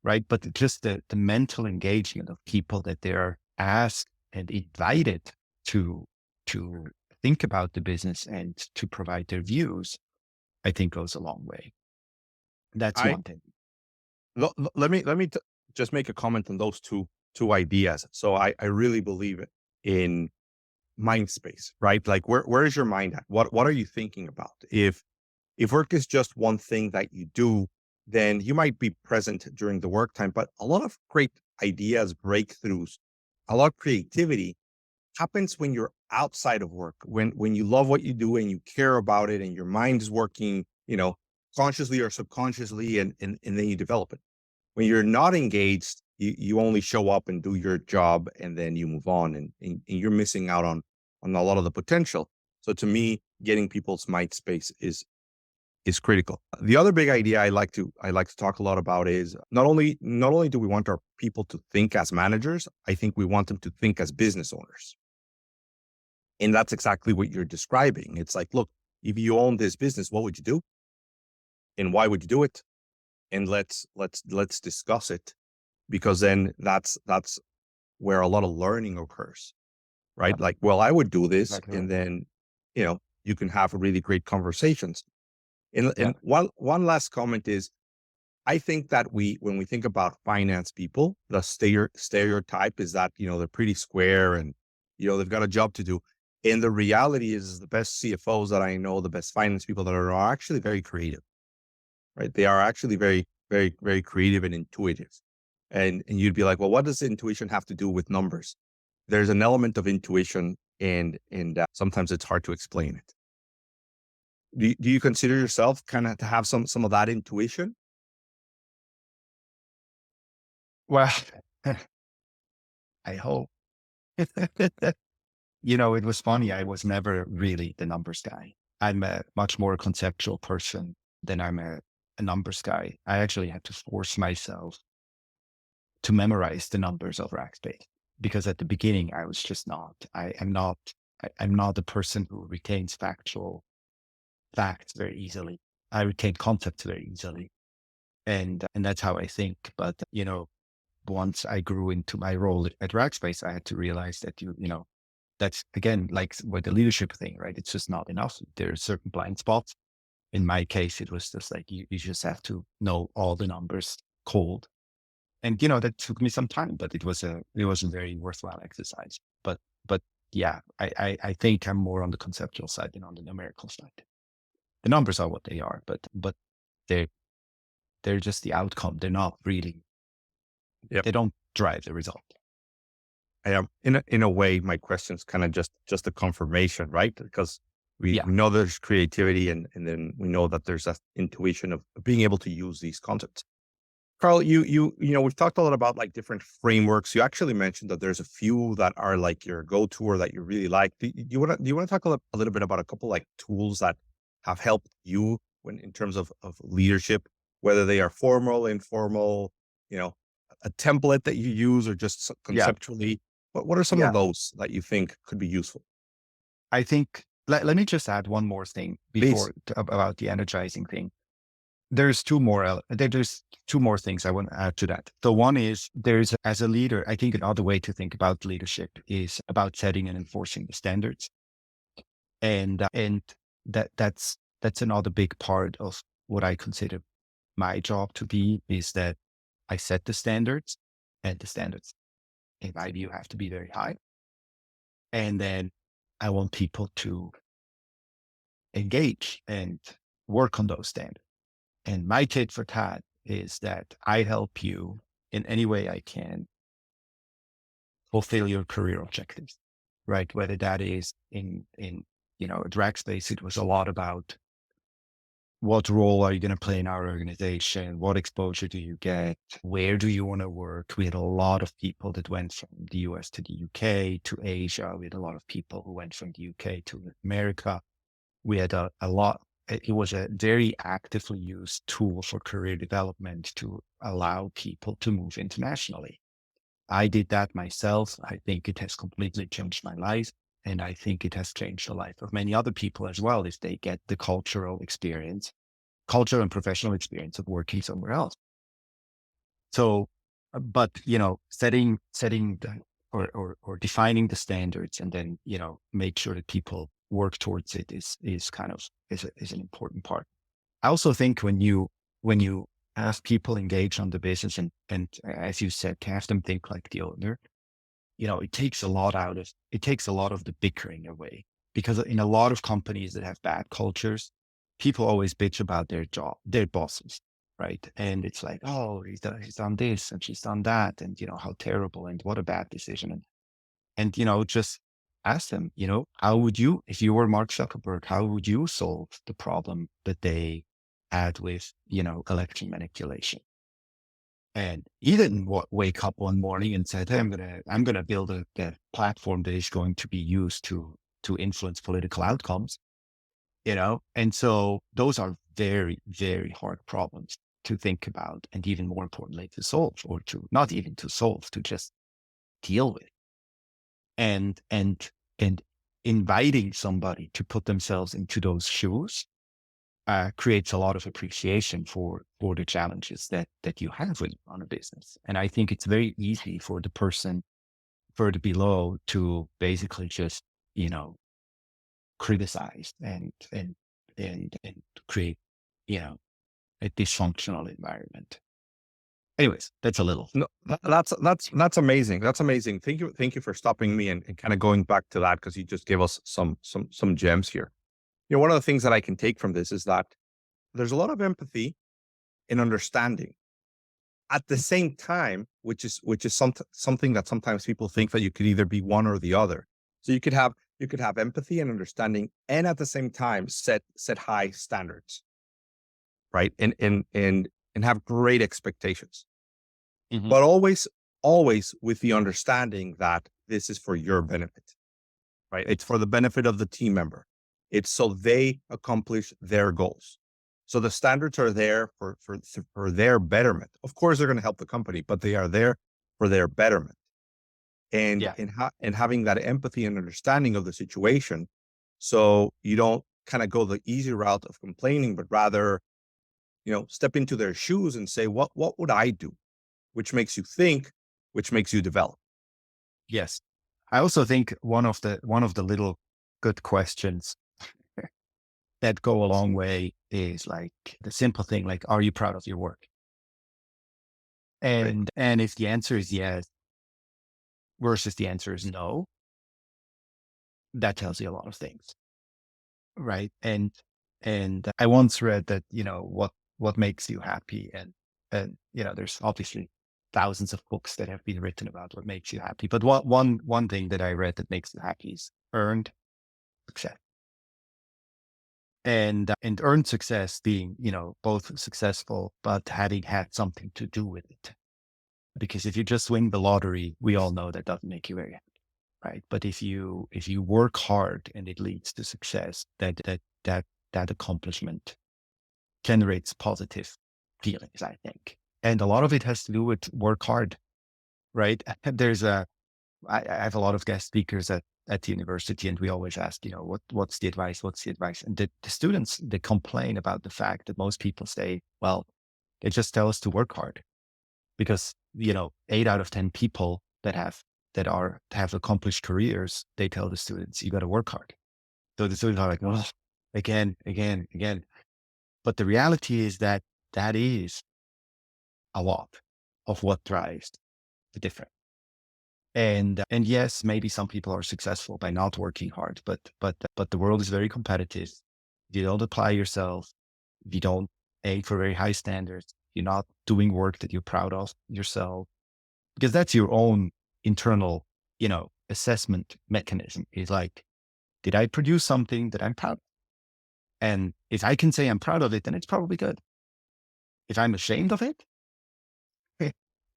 right? But just the mental engagement of people that they are asked and invited to to think about the business and to provide their views, I think goes a long way. That's
I
one thing.
let me just make a comment on those two ideas. So I really believe it in mind space, right? Like where is your mind at? What are you thinking about? If work is just one thing that you do, then you might be present during the work time. But a lot of great ideas, breakthroughs, a lot of creativity happens when you're outside of work, when you love what you do and you care about it and your mind is working, consciously or subconsciously, and then you develop it. When you're not engaged, you only show up and do your job and then you move on, and you're missing out on a lot of the potential. So to me, getting people's mind space is critical. The other big idea I like to talk a lot about is not only do we want our people to think as managers, I think we want them to think as business owners. And that's exactly what you're describing. It's like, look, if you own this business, what would you do? And why would you do it? And let's discuss it, because then that's where a lot of learning occurs,
Yeah,
right? Like, well, I would do this,
exactly
and
right.
then you can have really great conversations. And
Yeah,
and one last comment is, I think that when we think about finance people, the stereotype is that they're pretty square and they've got a job to do. And the reality is the best CFOs that I know, the best finance people that are actually very creative, right? They are actually very, very, very creative and intuitive. And you'd be like, well, what does intuition have to do with numbers? There's an element of intuition, and sometimes it's hard to explain it. Do you consider yourself kind of to have some of that intuition?
well, I hope. It was funny. I was never really the numbers guy. I'm a much more conceptual person than I'm a numbers guy. I actually had to force myself to memorize the numbers of Rackspace, because at the beginning I was just not. I'm not a person who retains facts very easily. I retain concepts very easily, and that's how I think. But once I grew into my role at Rackspace, I had to realize that that's again like with the leadership thing, right? It's just not enough. There are certain blind spots. In my case, it was just like you just have to know all the numbers cold. And that took me some time, but it was a very worthwhile exercise. But yeah, I think I'm more on the conceptual side than on the numerical side. The numbers are what they are, but they're they're just the outcome. They're not really,
Yep.
they don't drive the result.
I am in a way, my question is kind of just a confirmation, right? Because we
Yeah.
we know there's creativity, and then we know that there's that intuition of being able to use these concepts. Karl, we've talked a lot about like different frameworks. You actually mentioned that there's a few that are like your go-to or that you really like. Do you want to talk a little bit about a couple like tools that have helped you when in terms of leadership, whether they are formal, informal, you know, a template that you use or just
Yeah.
conceptually? What are some of
Yeah.
those that you think could be useful?
I think let me just add one more thing
Please.
about the energizing thing. There's two more things I want to add to that. The one is as a leader, I think another way to think about leadership is about setting and enforcing the standards. And that's another big part of what I consider my job to be, is that I set the standards, and the standards, in my view, have to be very high. And then I want people to engage and work on those standards. And my tit for tat is that I help you in any way I can fulfill your career objectives, right? Whether that is at Rackspace, it was a lot about what role are you going to play in our organization? What exposure do you get? Where do you want to work? We had a lot of people that went from the US to the UK to Asia. We had a lot of people who went from the UK to America. We had a lot. It was a very actively used tool for career development to allow people to move internationally. I did that myself. I think it has completely changed my life. And I think it has changed the life of many other people as well, if they get the cultural and professional experience of working somewhere else. So, but setting or defining the standards, and then make sure that people work towards it is an important part. I also think when you have people engage on the business, and as you said, to have them think like the owner, it takes a lot of the bickering away, because in a lot of companies that have bad cultures, people always bitch about their bosses, right? And it's like, oh, he's done this and she's done that, and how terrible and what a bad decision. And just ask them, how would you, if you were Mark Zuckerberg, how would you solve the problem that they had with, election manipulation? And he didn't wake up one morning and said, "Hey, I'm gonna build a platform that is going to be used to influence political outcomes." And so those are very, very hard problems to think about, and even more importantly, to solve, or to not even to solve, to just deal with. And inviting somebody to put themselves into those shoes creates a lot of appreciation for the challenges that you have on a business. And I think it's very easy for the person further below to basically just, criticize and create, a dysfunctional environment. Anyways, that's a little.
No, that's amazing. That's amazing. Thank you for stopping me and kind of going back to that, because you just gave us some gems here. One of the things that I can take from this is that there's a lot of empathy and understanding at the same time, which is something that sometimes people think that you could either be one or the other. So you could have empathy and understanding, and at the same time set high standards, right? And have great expectations,
Mhm.
but always with the understanding that this is for your benefit, right? It's for the benefit of the team member. It's so they accomplish their goals. So the standards are there for their betterment. Of course, they're going to help the company, but they are there for their betterment. And
Yeah.
and having that empathy and understanding of the situation, so you don't kind of go the easy route of complaining, but rather step into their shoes and say, what would I do? Which makes you think, which makes you develop.
Yes. I also think one of the little good questions that go a long way is like the simple thing, like, are you proud of your work?
Right.
And if the answer is yes versus the answer is no, that tells you a lot of things, right? And I once read that, what makes you happy, and there's obviously thousands of books that have been written about what makes you happy. But one thing that I read that makes you happy is earned success. And earned success being, both successful, but having had something to do with it. Because if you just win the lottery, we all know that doesn't make you very happy, right? But if you work hard and it leads to success, that accomplishment generates positive feelings, I think. And a lot of it has to do with work hard, right? I have a lot of guest speakers at at the university, and we always ask, what's the advice? What's the advice? And the students, they complain about the fact that most people say, well, they just tell us to work hard because, 8 out of 10 people that have accomplished careers, they tell the students, you got to work hard. So the students are like, oh, again, again, again. But the reality is that that is a lot of what drives the difference. And yes, maybe some people are successful by not working hard, but the world is very competitive. If you don't apply yourself, if you don't aim for very high standards, you're not doing work that you're proud of yourself, because that's your own internal, assessment mechanism. Is like, did I produce something that I'm proud of? And if I can say I'm proud of it, then it's probably good. If I'm ashamed of it,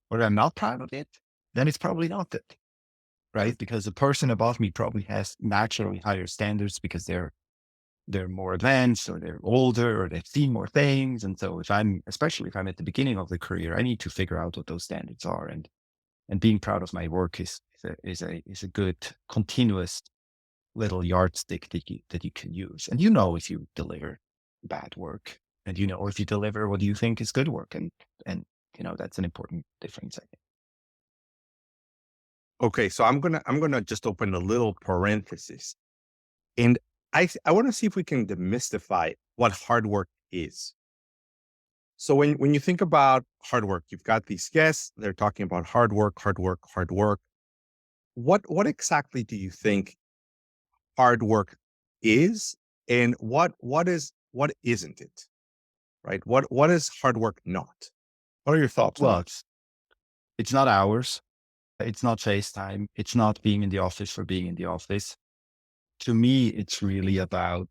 or I'm not proud of it, then it's probably not good. Right? Because the person above me probably has naturally higher standards because they're more advanced or they're older or they've seen more things. And so especially if I'm at the beginning of the career, I need to figure out what those standards are. And being proud of my work is a good continuous little yardstick that you can use. And if you deliver bad work, and or if you deliver what you think is good work, and that's an important difference, I think.
Okay, so I'm gonna just open a little parenthesis, and I want to see if we can demystify what hard work is. So when you think about hard work, you've got these guests, they're talking about hard work, hard work, hard work. What exactly do you think hard work is, and what isn't it? Right? What is hard work not? What are your thoughts on
Well,
that?
it's not hours. It's not FaceTime. It's not being in the office for being in the office. To me, it's really about,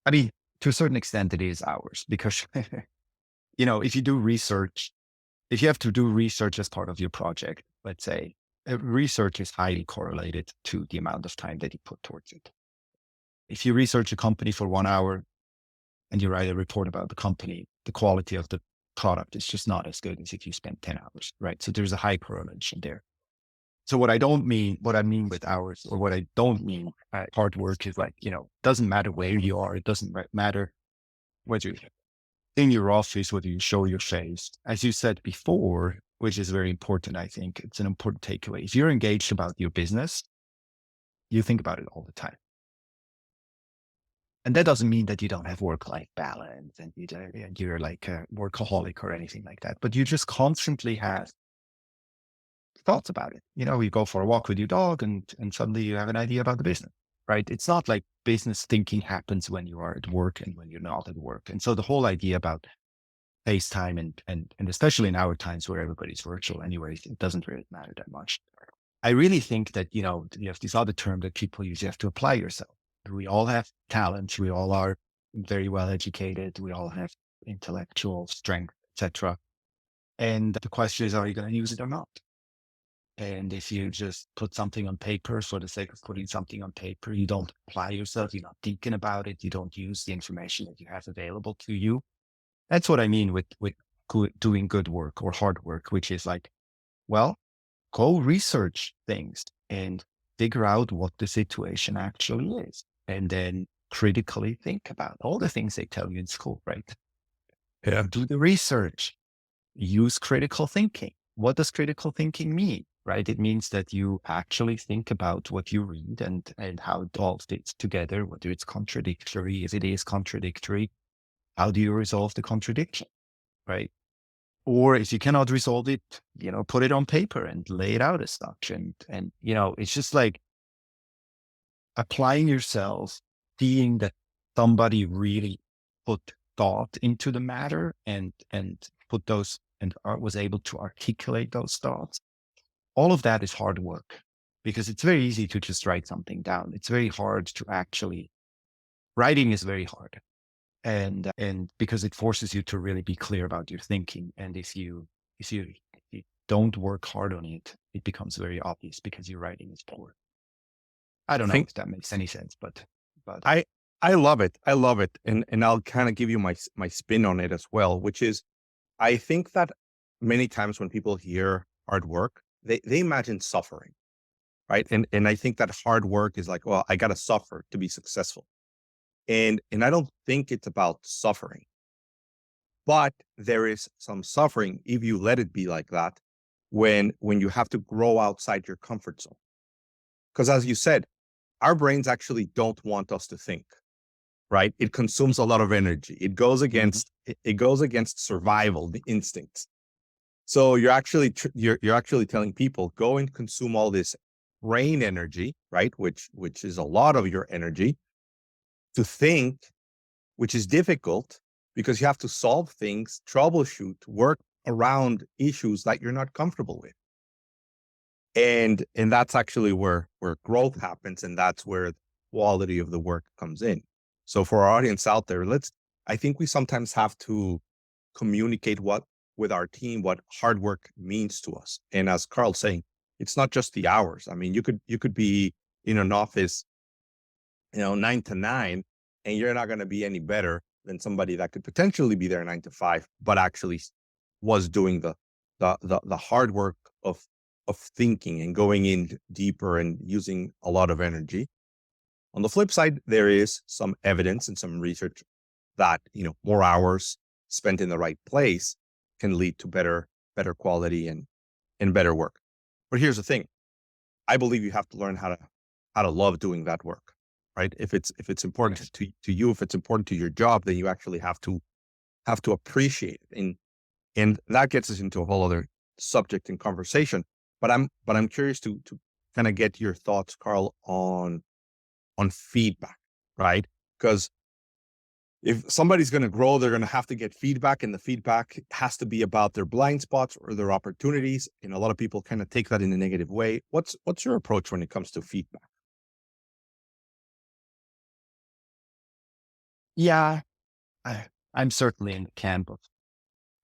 I mean, to a certain extent, it is hours because, if you do research, if you have to do research as part of your project, let's say, research is highly correlated to the amount of time that you put towards it. If you research a company for 1 hour and you write a report about the company, the quality of the product is just not as good as if you spend 10 hours, right? So there's a high correlation there. So what I mean with hours, or what I don't mean by hard work, is like, doesn't matter where you are. It doesn't matter whether you're in your office, whether you show your face. As you said before, which is very important, I think it's an important takeaway. If you're engaged about your business, you think about it all the time. And that doesn't mean that you don't have work-life balance and you're like a workaholic or anything like that, but you just constantly have thoughts about it. You go for a walk with your dog and suddenly you have an idea about the business, right? It's not like business thinking happens when you are at work and when you're not at work. And so the whole idea about FaceTime and especially in our times where everybody's virtual anyways, it doesn't really matter that much. I really think that, you have this other term that people use, you have to apply yourself. We all have talents. We all are very well educated. We all have intellectual strength, etc. And the question is, are you going to use it or not? And if you just put something on paper for the sake of putting something on paper, you don't apply yourself, you're not thinking about it, you don't use the information that you have available to you. That's what I mean with doing good work or hard work, which is like, well, go research things and figure out what the situation actually is. And then critically think about all the things they tell you in school, right?
Yeah.
Do the research, use critical thinking. What does critical thinking mean? Right? It means that you actually think about what you read and how it all fits together, whether it's contradictory. If it is contradictory, how do you resolve the contradiction? Right? Or if you cannot resolve it, put it on paper and lay it out as such. And it's just like applying yourself, seeing that somebody really put thought into the matter and put those and was able to articulate those thoughts. All of that is hard work because it's very easy to just write something down. It's very hard to actually writing is very hard. And because it forces you to really be clear about your thinking. And if you don't work hard on it, it becomes very obvious because your writing is poor. I
I
don't know
think
if that makes any sense, but
I I love it. I love it. And I'll kind of give you my spin on it as well, which is I think that many times when people hear hard work, they imagine suffering. right? And I think that hard work is like, well, I got to suffer to be successful. And I don't think it's about suffering, but there is some suffering if you let it be like that when you have to grow outside your comfort zone. Because as you said, our brains actually don't want us to think, right? It consumes a lot of energy.
Mhm.
It goes against survival, the instincts. So you're actually telling people go and consume all this brain energy, right? Which is a lot of your energy to think, which is difficult because you have to solve things, troubleshoot, work around issues that you're not comfortable with. And that's actually where growth happens, and that's where the quality of the work comes in. So for our audience out there, I think we sometimes have to communicate what with our team what hard work means to us. And as Carl's saying, it's not just the hours. I mean, you could be in an office, 9 to 9, and you're not going to be any better than somebody that could potentially be there 9 to 5, but actually was doing the hard work of thinking and going in deeper and using a lot of energy. On the flip side, there is some evidence and some research that more hours spent in the right place can lead to better quality and better work. But here's the thing: I believe you have to learn how to love doing that work, right? If it's important
Yes.
to you, if it's important to your job, then you actually have to appreciate it, and that gets us into a whole other subject and conversation. But I'm curious to kind of get your thoughts, Carl, on feedback, right? Because if somebody's going to grow, they're going to have to get feedback, and the feedback has to be about their blind spots or their opportunities. And a lot of people kind of take that in a negative way. What's your approach when it comes to feedback?
Yeah, I'm certainly in the camp of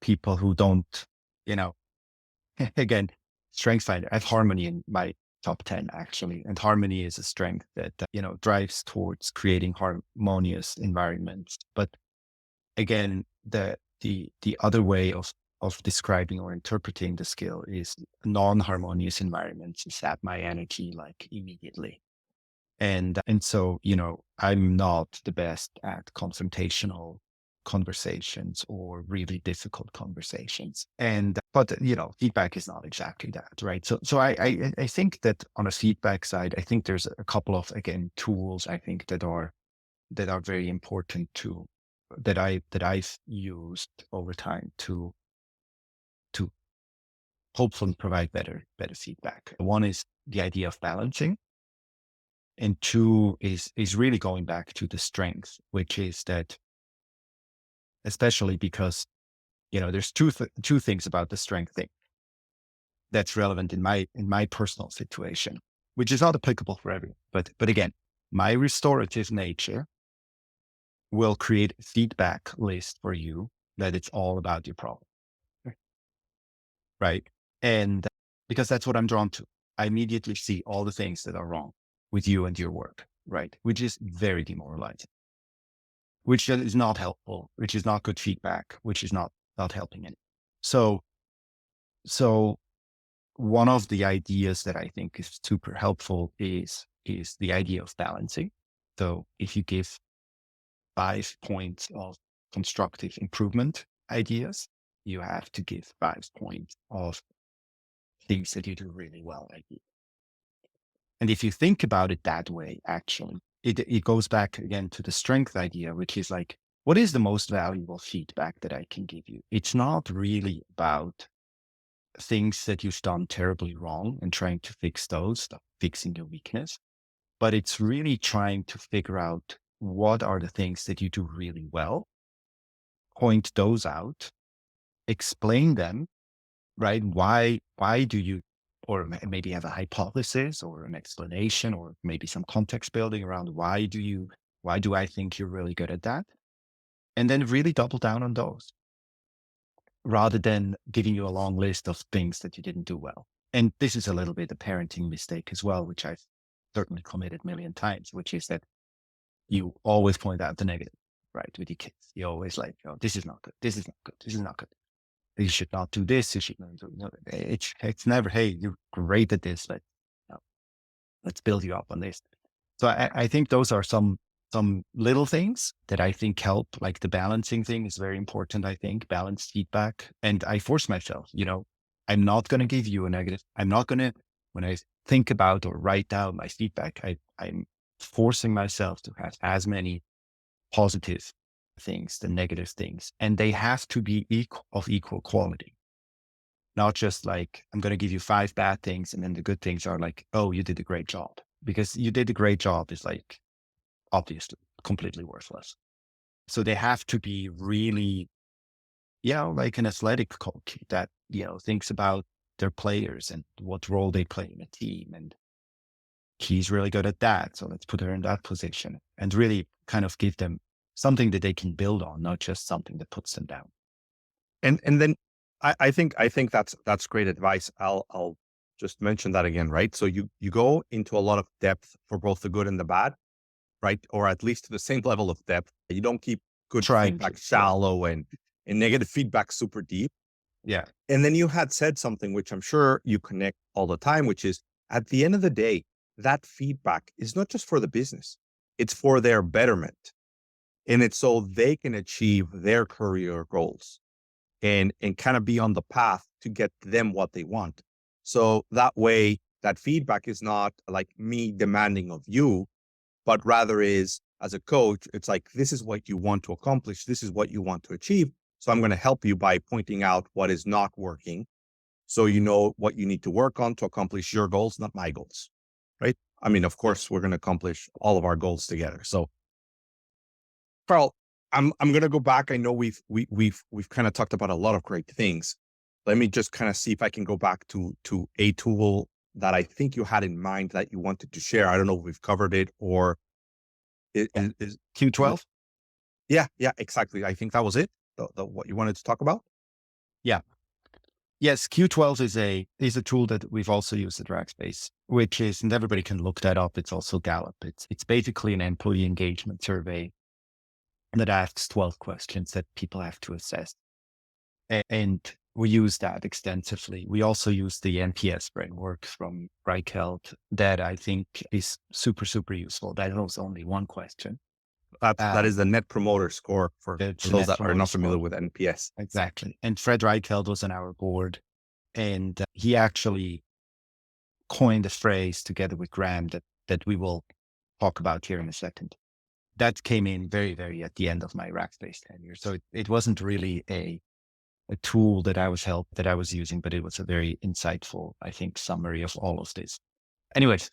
people who don't, you know, again, strength finder. I have harmony in my top 10 actually. And harmony is a strength that, drives towards creating harmonious environments. But again, the other way of describing or interpreting the skill is non-harmonious environments sap my energy like immediately. And so, I'm not the best at confrontational conversations or really difficult conversations. But feedback is not exactly that, right? So I think that on a feedback side, I think there's a couple of, again, tools I think that are very important to that I've used over time to hopefully provide better feedback. One is the idea of balancing, and two is really going back to the strength, which is that, especially because there's two things about the strength thing that's relevant in my personal situation, which is not applicable for everyone. But again, my restorative nature will create a feedback list for you that it's all about your problem, right? And because that's what I'm drawn to, I immediately see all the things that are wrong with you and your work, right? Which is very demoralizing, which is not helpful, which is not good feedback, which is not helping it. So so one of the ideas that I think is super helpful is the idea of balancing. So if you give 5 points of constructive improvement ideas, you have to give 5 points of things that you do really well ideas. And if you think about it that way, actually, it goes back again to the strength idea, which is like, what is the most valuable feedback that I can give you? It's not really about things that you've done terribly wrong and trying to fix those, fixing your weakness, but it's really trying to figure out what are the things that you do really well, point those out, explain them, right? Why do you, or maybe have a hypothesis or an explanation or maybe some context building around why do I think you're really good at that? And then really double down on those rather than giving you a long list of things that you didn't do well. And this is a little bit a parenting mistake as well, which I've certainly committed a million times, which is that you always point out the negative, right? With your kids, you always like, oh, this is not good. This is not good. This is not good. You should not do this. You should not do. No, it's never. Hey, you're great at this. Like, no. Let's build you up on this. So I think those are some little things that I think help. Like the balancing thing is very important. I think balanced feedback, and I force myself. I'm not going to give you a negative. I'm not going to when I think about or write down my feedback. I'm forcing myself to have as many positive things than negative things, and they have to be of equal quality. Not just like, I'm going to give you 5 bad things. And then the good things are like, oh, you did a great job. Because you did a great job is like, obviously completely worthless. So they have to be really, like an athletic coach that, thinks about their players and what role they play in a team. And he's really good at that. So let's put her in that position and really kind of give them something that they can build on, not just something that puts them down.
And then I think that's great advice. I'll just mention that again, right? So you go into a lot of depth for both the good and the bad, right? Or at least to the same level of depth. You don't keep good
Trying
feedback
to, yeah.
shallow and negative feedback super deep.
Yeah.
And then you had said something which I'm sure you connect all the time, which is at the end of the day, that feedback is not just for the business, it's for their betterment. And it's so they can achieve their career goals and kind of be on the path to get them what they want. So that way, that feedback is not like me demanding of you, but rather is as a coach, it's like, this is what you want to accomplish. This is what you want to achieve. So I'm going to help you by pointing out what is not working. So you know what you need to work on to accomplish your goals, not my goals. Right. I mean, of course, we're going to accomplish all of our goals together. So Karl, I'm gonna go back. I know we've kind of talked about a lot of great things. Let me just kind of see if I can go back to a tool that I think you had in mind that you wanted to share. I don't know if we've covered it or is
Q12?
yeah, exactly. I think that was it. What you wanted to talk about.
Yeah. Yes, Q12 is a tool that we've also used at Rackspace, which is, and everybody can look that up. It's also Gallup. It's basically an employee engagement survey that asks 12 questions that people have to assess. And we use that extensively. We also use the NPS framework from Reichelt that I think is super, super useful. That was only one question.
That is the net promoter score for those that are not familiar with NPS.
Exactly. And Fred Reichelt was on our board, and he actually coined a phrase together with Graham that we will talk about here in a second. That came in very, very at the end of my Rackspace tenure. So it wasn't really a tool that I was using, but it was a very insightful, I think, summary of all of this. Anyways,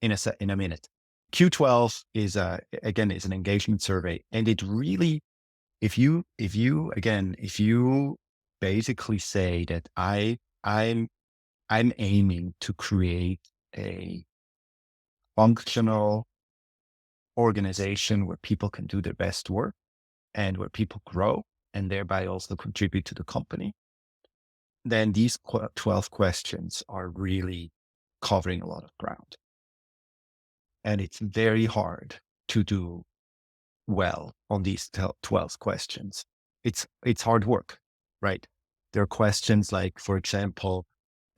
in a minute, Q12 is again is an engagement survey, and it really, if you basically say that I'm aiming to create a functional organization where people can do their best work and where people grow and thereby also contribute to the company, then these 12 questions are really covering a lot of ground. And it's very hard to do well on these 12 questions. It's hard work, right? There are questions like, for example,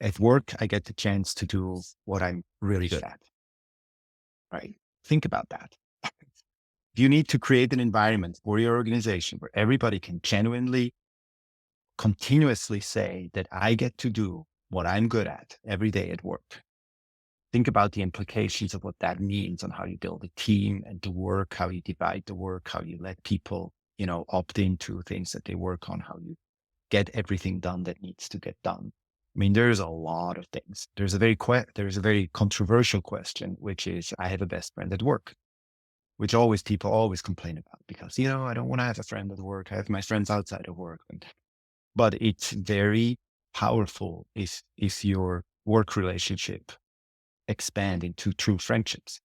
at work, I get the chance to do what I'm really good at, right? Think about that. You need to create an environment for your organization where everybody can genuinely, continuously say that I get to do what I'm good at every day at work. Think about the implications of what that means on how you build a team and the work, how you divide the work, how you let people, opt into things that they work on, how you get everything done that needs to get done. I mean, there's a lot of things. There's a very controversial question, which is, I have a best friend at work, which people always complain about because, I don't want to have a friend at work. I have my friends outside of work. But it's very powerful if your work relationship expand into true friendships.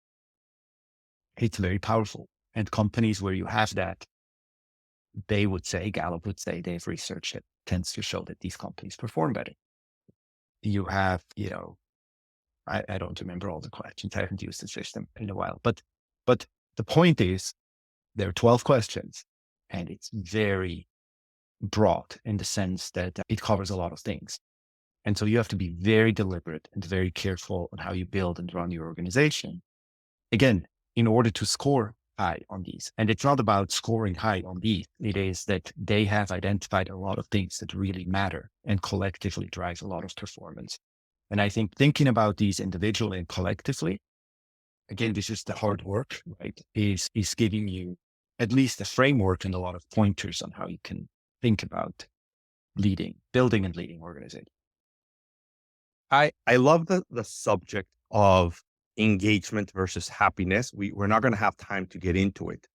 It's very powerful. And companies where you have that, Gallup would say, they've researched it, tends to show that these companies perform better. You have, I don't remember all the questions. I haven't used the system in a while, but the point is there are 12 questions and it's very broad in the sense that it covers a lot of things. And so you have to be very deliberate and very careful on how you build and run your organization. Again, in order to score high on these. And it's not about scoring high on these. It is that they have identified a lot of things that really matter and collectively drive a lot of performance. And I think thinking about these individually and collectively, again, this is the hard work, right? Is giving you at least a framework and a lot of pointers on how you can think about building and leading organizations.
I love the subject of engagement versus happiness. We're not going to have time to get into it,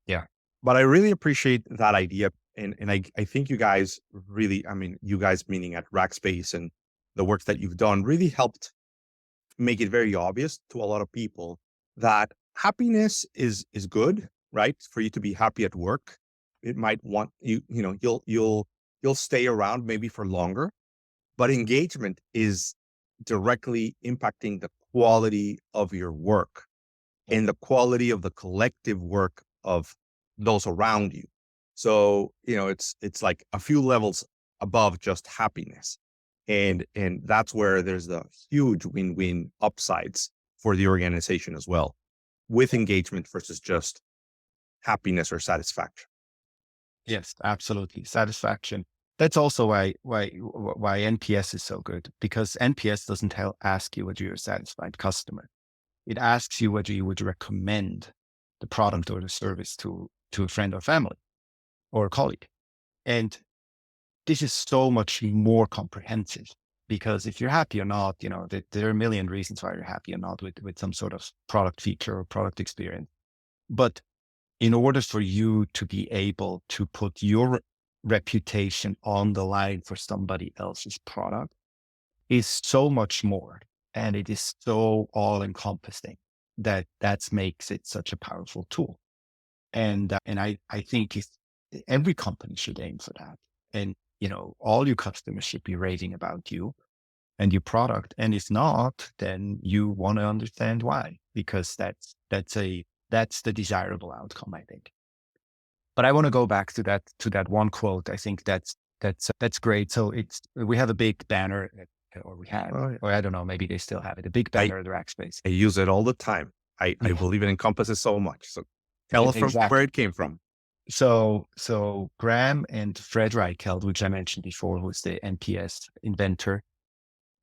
Yeah.
but I really appreciate that idea. And I think you guys really, I mean, you guys meaning at Rackspace and the work that you've done really helped make it very obvious to a lot of people that happiness is good, right? For you to be happy at work. It might want you, you know, you'll stay around maybe for longer, but engagement is directly impacting the quality of your work and the quality of the collective work of those around you. So, it's like a few levels above just happiness. And that's where there's the huge win-win upsides for the organization as well, with engagement versus just happiness or satisfaction.
Yes, absolutely. Satisfaction. That's also why NPS is so good, because NPS doesn't ask you whether you're a satisfied customer. It asks you whether you would recommend the product or the service to a friend or family or a colleague. And this is so much more comprehensive, because if you're happy or not, there are a million reasons why you're happy or not with some sort of product feature or product experience. But in order for you to be able to put your reputation on the line for somebody else's product is so much more. And it is so all encompassing that makes it such a powerful tool. And I think every company should aim for that. And, all your customers should be raving about you and your product. And if not, then you want to understand why, because that's the desirable outcome, I think. But I want to go back to that one quote. I think that's great. So we have a big banner, or we had,
Oh, yeah.
or I don't know, maybe they still have it, a big
I,
banner at the Rackspace.
I use it all the time. I
Yeah,
believe it encompasses so much. So tell us from where
exactly.
it came from.
So Graham and Fred Reichheld, which I mentioned before, who's the NPS inventor,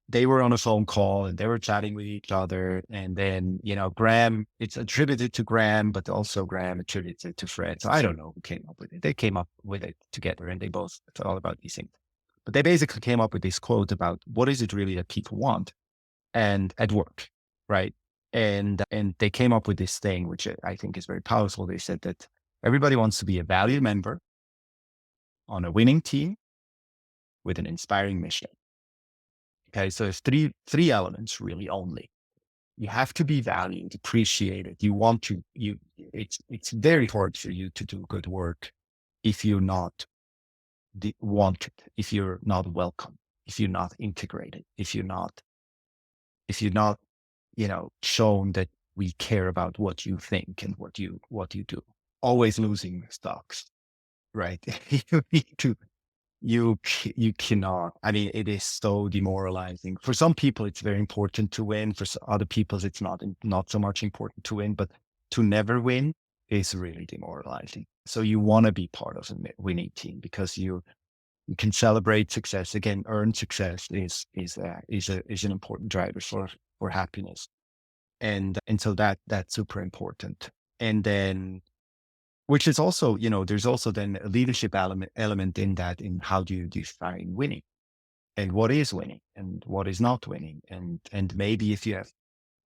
they were on a phone call and they were chatting with each other. And then, Graham, it's attributed to Graham, but also Graham attributed it to Fred. So I don't know who came up with it. They came up with it together, and they both thought about these things. But they basically came up with this quote about what is it really that people want and at work, right? And they came up with this thing, which I think is very powerful. They said that everybody wants to be a valued member on a winning team with an inspiring mission. Okay, so there's three elements really only. You have to be valued, appreciated. It's very hard for you to do good work if you're not wanted, if you're not welcome, if you're not integrated, if you're not, shown that we care about what you think and what you do. Always losing stocks, right? You need to you cannot. I mean, it is so demoralizing. For some people, it's very important to win. For other people, it's not so much important to win. But to never win is really demoralizing. So you want to be part of a winning team, because you can celebrate success. Again, earned success is an important driver for happiness, and so that's super important. And then, which is also, there's also then a leadership element in that, in how do you define winning and what is winning and what is not winning. And maybe if you have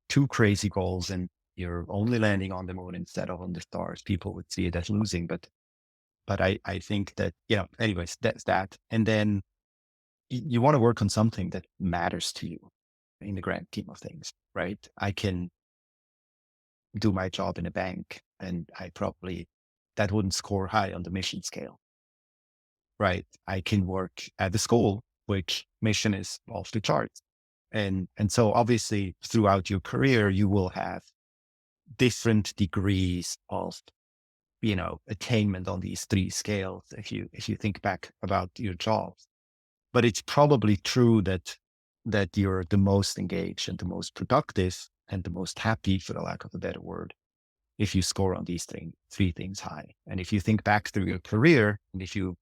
two crazy goals and you're only landing on the moon instead of on the stars, people would see it as losing. But I think that, anyways, that's that. And then you want to work on something that matters to you in the grand scheme of things, right? I can do my job in a bank, and that wouldn't score high on the mission scale, right? I can work at the school, which mission is off the charts. And so obviously throughout your career, you will have different degrees of, attainment on these three scales. If you think back about your jobs, but it's probably true that that you're the most engaged and the most productive and the most happy, for the lack of a better word, if you score on these three things high. And if you think back through your career, and if you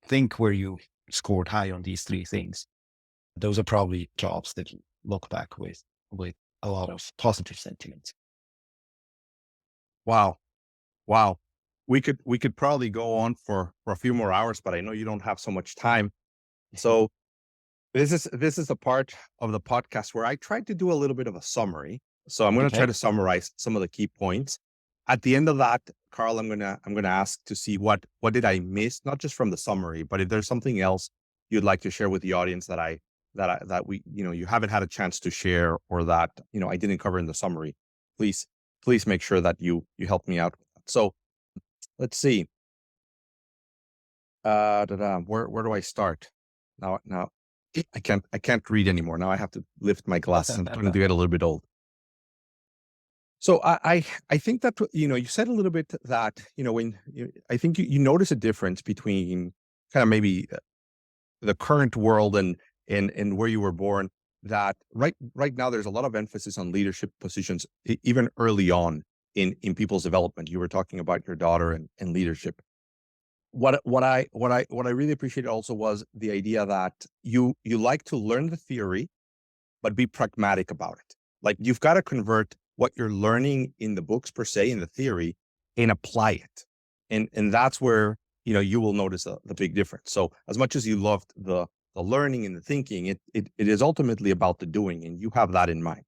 think where you scored high on these three things, those are probably jobs that you look back with a lot of positive sentiment.
Wow. Wow. We could probably go on for a few more hours, but I know you don't have so much time. So this is a part of the podcast where I tried to do a little bit of a summary. So I'm going to try
Okay.
to summarize some of the key points. At the end of that, Karl, I'm gonna ask to see what did I miss, not just from the summary, but if there's something else you'd like to share with the audience that we you haven't had a chance to share, or that I didn't cover in the summary. Please please make sure that you help me out with that. So let's see. Where do I start? Now I can't read anymore. Now I have to lift my glasses. I'm starting to get a little bit old. So I think that you said a little bit that when I think you notice a difference between kind of maybe the current world and where you were born. That right now there's a lot of emphasis on leadership positions, even early on in people's development. You were talking about your daughter and leadership. What I really appreciated also was the idea that you like to learn the theory, but be pragmatic about it. Like, you've got to convert what you're learning in the books per se, in the theory, and apply it. And that's where, you will notice the big difference. So as much as you loved the learning and the thinking, it is ultimately about the doing, and you have that in mind.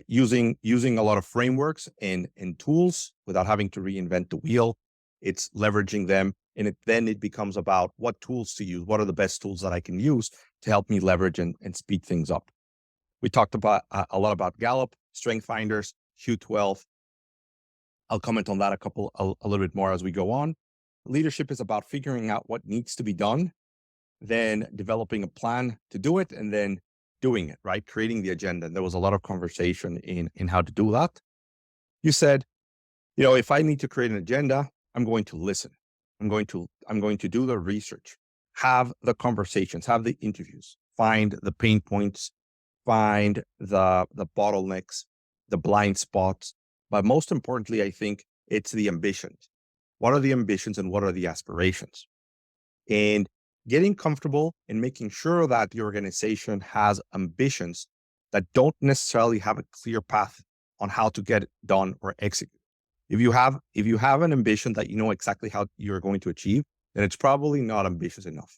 Using a lot of frameworks and tools without having to reinvent the wheel. It's leveraging them, and then it becomes about what tools to use. What are the best tools that I can use to help me leverage and speed things up? We talked about a lot about Gallup, Strength Finders, Q12. I'll comment on that a little bit more as we go on. Leadership is about figuring out what needs to be done, then developing a plan to do it, and then doing it, right? Creating the agenda. And there was a lot of conversation in how to do that. You said, if I need to create an agenda, I'm going to listen. I'm going to do the research, have the conversations, have the interviews, find the pain points, find the bottlenecks, the blind spots. But most importantly, I think it's the ambitions. What are the ambitions and what are the aspirations? And getting comfortable and making sure that the organization has ambitions that don't necessarily have a clear path on how to get it done or execute. If you have an ambition that you know exactly how you're going to achieve, then it's probably not ambitious enough.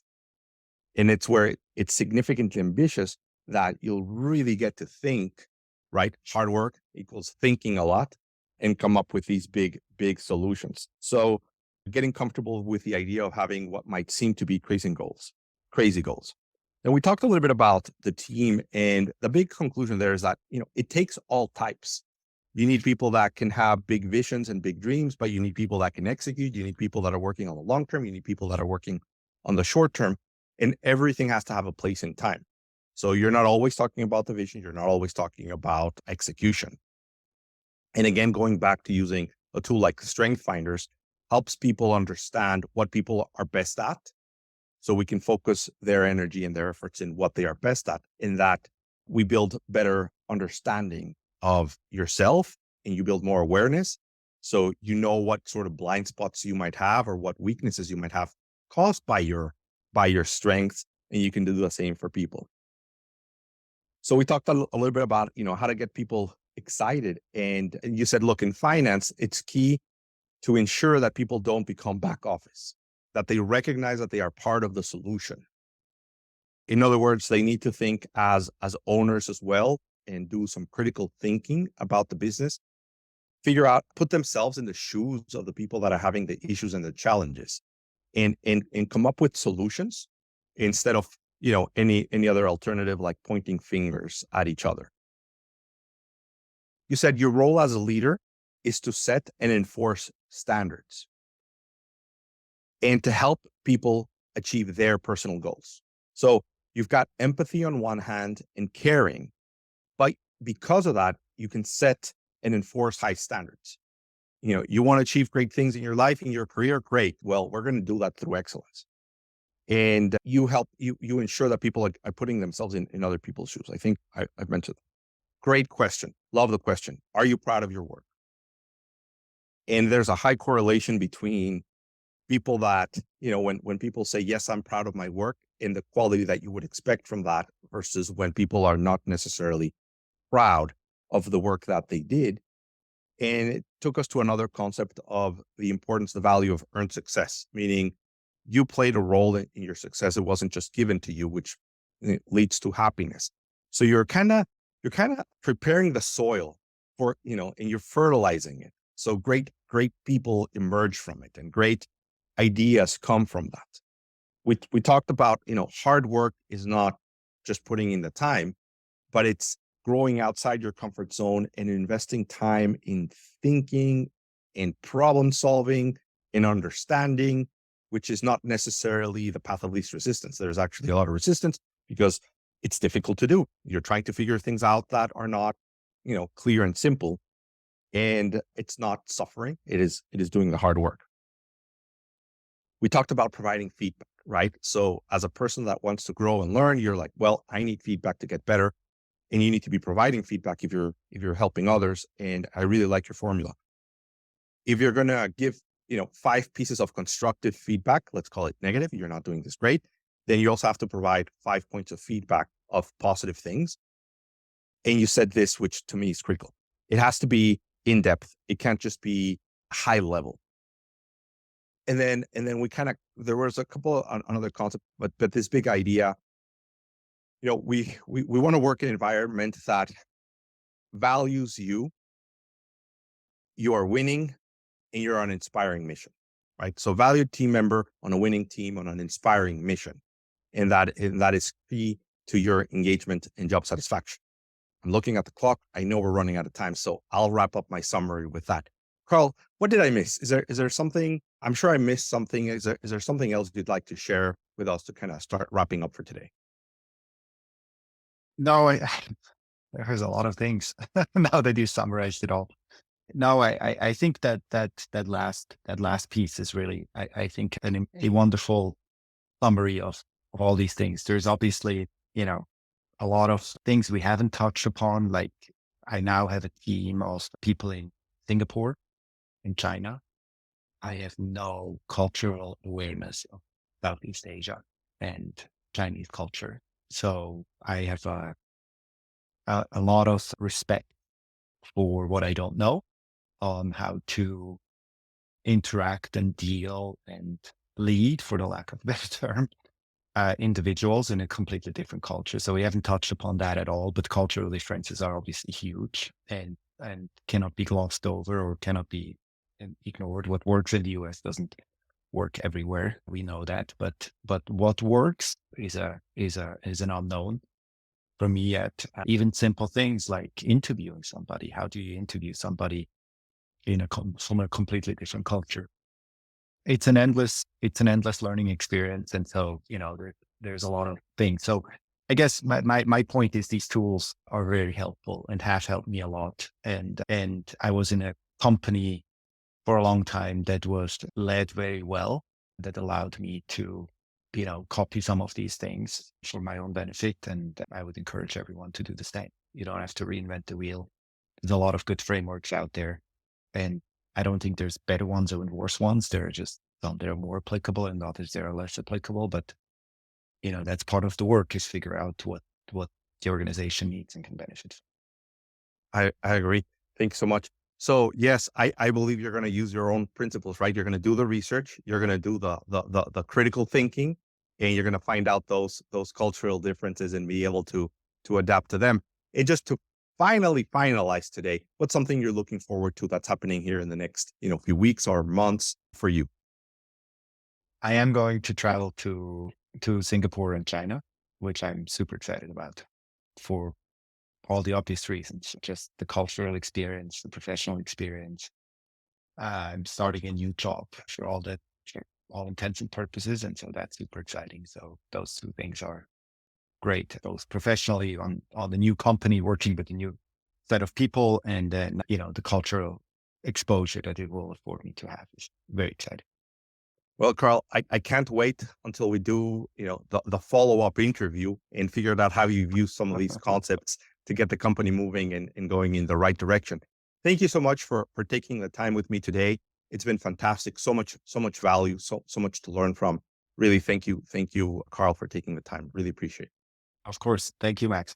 And it's where it's significantly ambitious that you'll really get to think, right? Hard work equals thinking a lot and come up with these big solutions. So getting comfortable with the idea of having what might seem to be crazy goals. And we talked a little bit about the team, and the big conclusion there is that, it takes all types. You need people that can have big visions and big dreams, but you need people that can execute. You need people that are working on the long term. You need people that are working on the short term, and everything has to have a place in time. So you're not always talking about the vision. You're not always talking about execution. And again, going back to using a tool like Strength Finders helps people understand what people are best at, so we can focus their energy and their efforts in what they are best at. In that, we build better understanding of yourself, and you build more awareness. So you know what sort of blind spots you might have, or what weaknesses you might have caused by your strengths, and you can do the same for people. So we talked a little bit about, how to get people excited. And you said, look, in finance, it's key to ensure that people don't become back office, that they recognize that they are part of the solution. In other words, they need to think as owners as well, and do some critical thinking about the business, put themselves in the shoes of the people that are having the issues and the challenges, and come up with solutions instead of, any other alternative, like pointing fingers at each other. You said your role as a leader is to set and enforce standards and to help people achieve their personal goals. So you've got empathy on one hand and caring, but because of that, you can set and enforce high standards. You want to achieve great things in your life, in your career, great. Well, we're going to do that through excellence. and you ensure that people are putting themselves in other people's shoes. I think I've mentioned. Great question. Love the question. Are you proud of your work? And there's a high correlation between people that, when people say, yes, I'm proud of my work, and the quality that you would expect from that versus when people are not necessarily proud of the work that they did. And it took us to another concept of the importance, the value of earned success, meaning you played a role in your success. It wasn't just given to you, which leads to happiness. So you're kind of preparing the soil for, and you're fertilizing it. So great people emerge from it, and great ideas come from that. We talked about, hard work is not just putting in the time, but it's growing outside your comfort zone and investing time in thinking, in problem solving, in understanding, which is not necessarily the path of least resistance. There's actually a lot of resistance because it's difficult to do. You're trying to figure things out that are not, clear and simple. And it's not suffering. It is doing the hard work. We talked about providing feedback, right? So as a person that wants to grow and learn, you're like, well, I need feedback to get better, and you need to be providing feedback if you're helping others. And I really like your formula. If you're going to give, 5 pieces of constructive feedback, let's call it negative, you're not doing this great, then you also have to provide 5 points of feedback of positive things. And you said this, which to me is critical. It has to be in depth. It can't just be high level. And then we kind of, there was a couple of another concept, but this big idea, we want to work in an environment that values you. You are winning, and you're on an inspiring mission, right? So valued team member on a winning team on an inspiring mission. And that is key to your engagement and job satisfaction. I'm looking at the clock. I know we're running out of time, so I'll wrap up my summary with that. Karl, what did I miss? Is there something? I'm sure I missed something. Is there something else you'd like to share with us to kind of start wrapping up for today?
No, there's a lot of things now that you summarized it all. No, I think that last piece is really, I think, a wonderful summary of all these things. There's obviously, a lot of things we haven't touched upon. Like, I now have a team of people in Singapore, in China. I have no cultural awareness of Southeast Asia and Chinese culture. So I have a lot of respect for what I don't know on how to interact and deal and lead, for the lack of a better term, individuals in a completely different culture. So we haven't touched upon that at all, but cultural differences are obviously huge and cannot be glossed over or cannot be ignored. What works in the US doesn't work everywhere. We know that, but what works is an unknown for me at even simple things like interviewing somebody. How do you interview somebody from a completely different culture? It's an endless learning experience. And so, there's a lot of things. So I guess my point is these tools are very helpful and have helped me a lot. And I was in a company for a long time that was led very well, that allowed me to, copy some of these things for my own benefit. And I would encourage everyone to do the same. You don't have to reinvent the wheel. There's a lot of good frameworks out there. And I don't think there's better ones or worse ones. There are just some that are more applicable and others that are less applicable. But, that's part of the work, is figure out what the organization needs and can benefit.
I agree. Thanks so much. So yes, I believe you're going to use your own principles, right? You're going to do the research, you're going to do the critical thinking, and you're going to find out those cultural differences and be able to adapt to them. And just to finally finalize today, what's something you're looking forward to that's happening here in the next, few weeks or months for you?
I am going to travel to Singapore and China, which I'm super excited about for all the obvious reasons, just the cultural experience, the professional experience. I'm starting a new job for all intents and purposes. And so that's super exciting. So those two things are great, both professionally on the new company, working with a new set of people, and then, the cultural exposure that it will afford me to have is very exciting.
Well, Carl, I can't wait until we do, the follow-up interview and figure out how you've used some of these concepts to get the company moving and going in the right direction. Thank you so much for taking the time with me today. It's been fantastic. So much value, so much to learn from. Really, thank you, Carl, for taking the time. Really appreciate it.
Of course. Thank you, Max.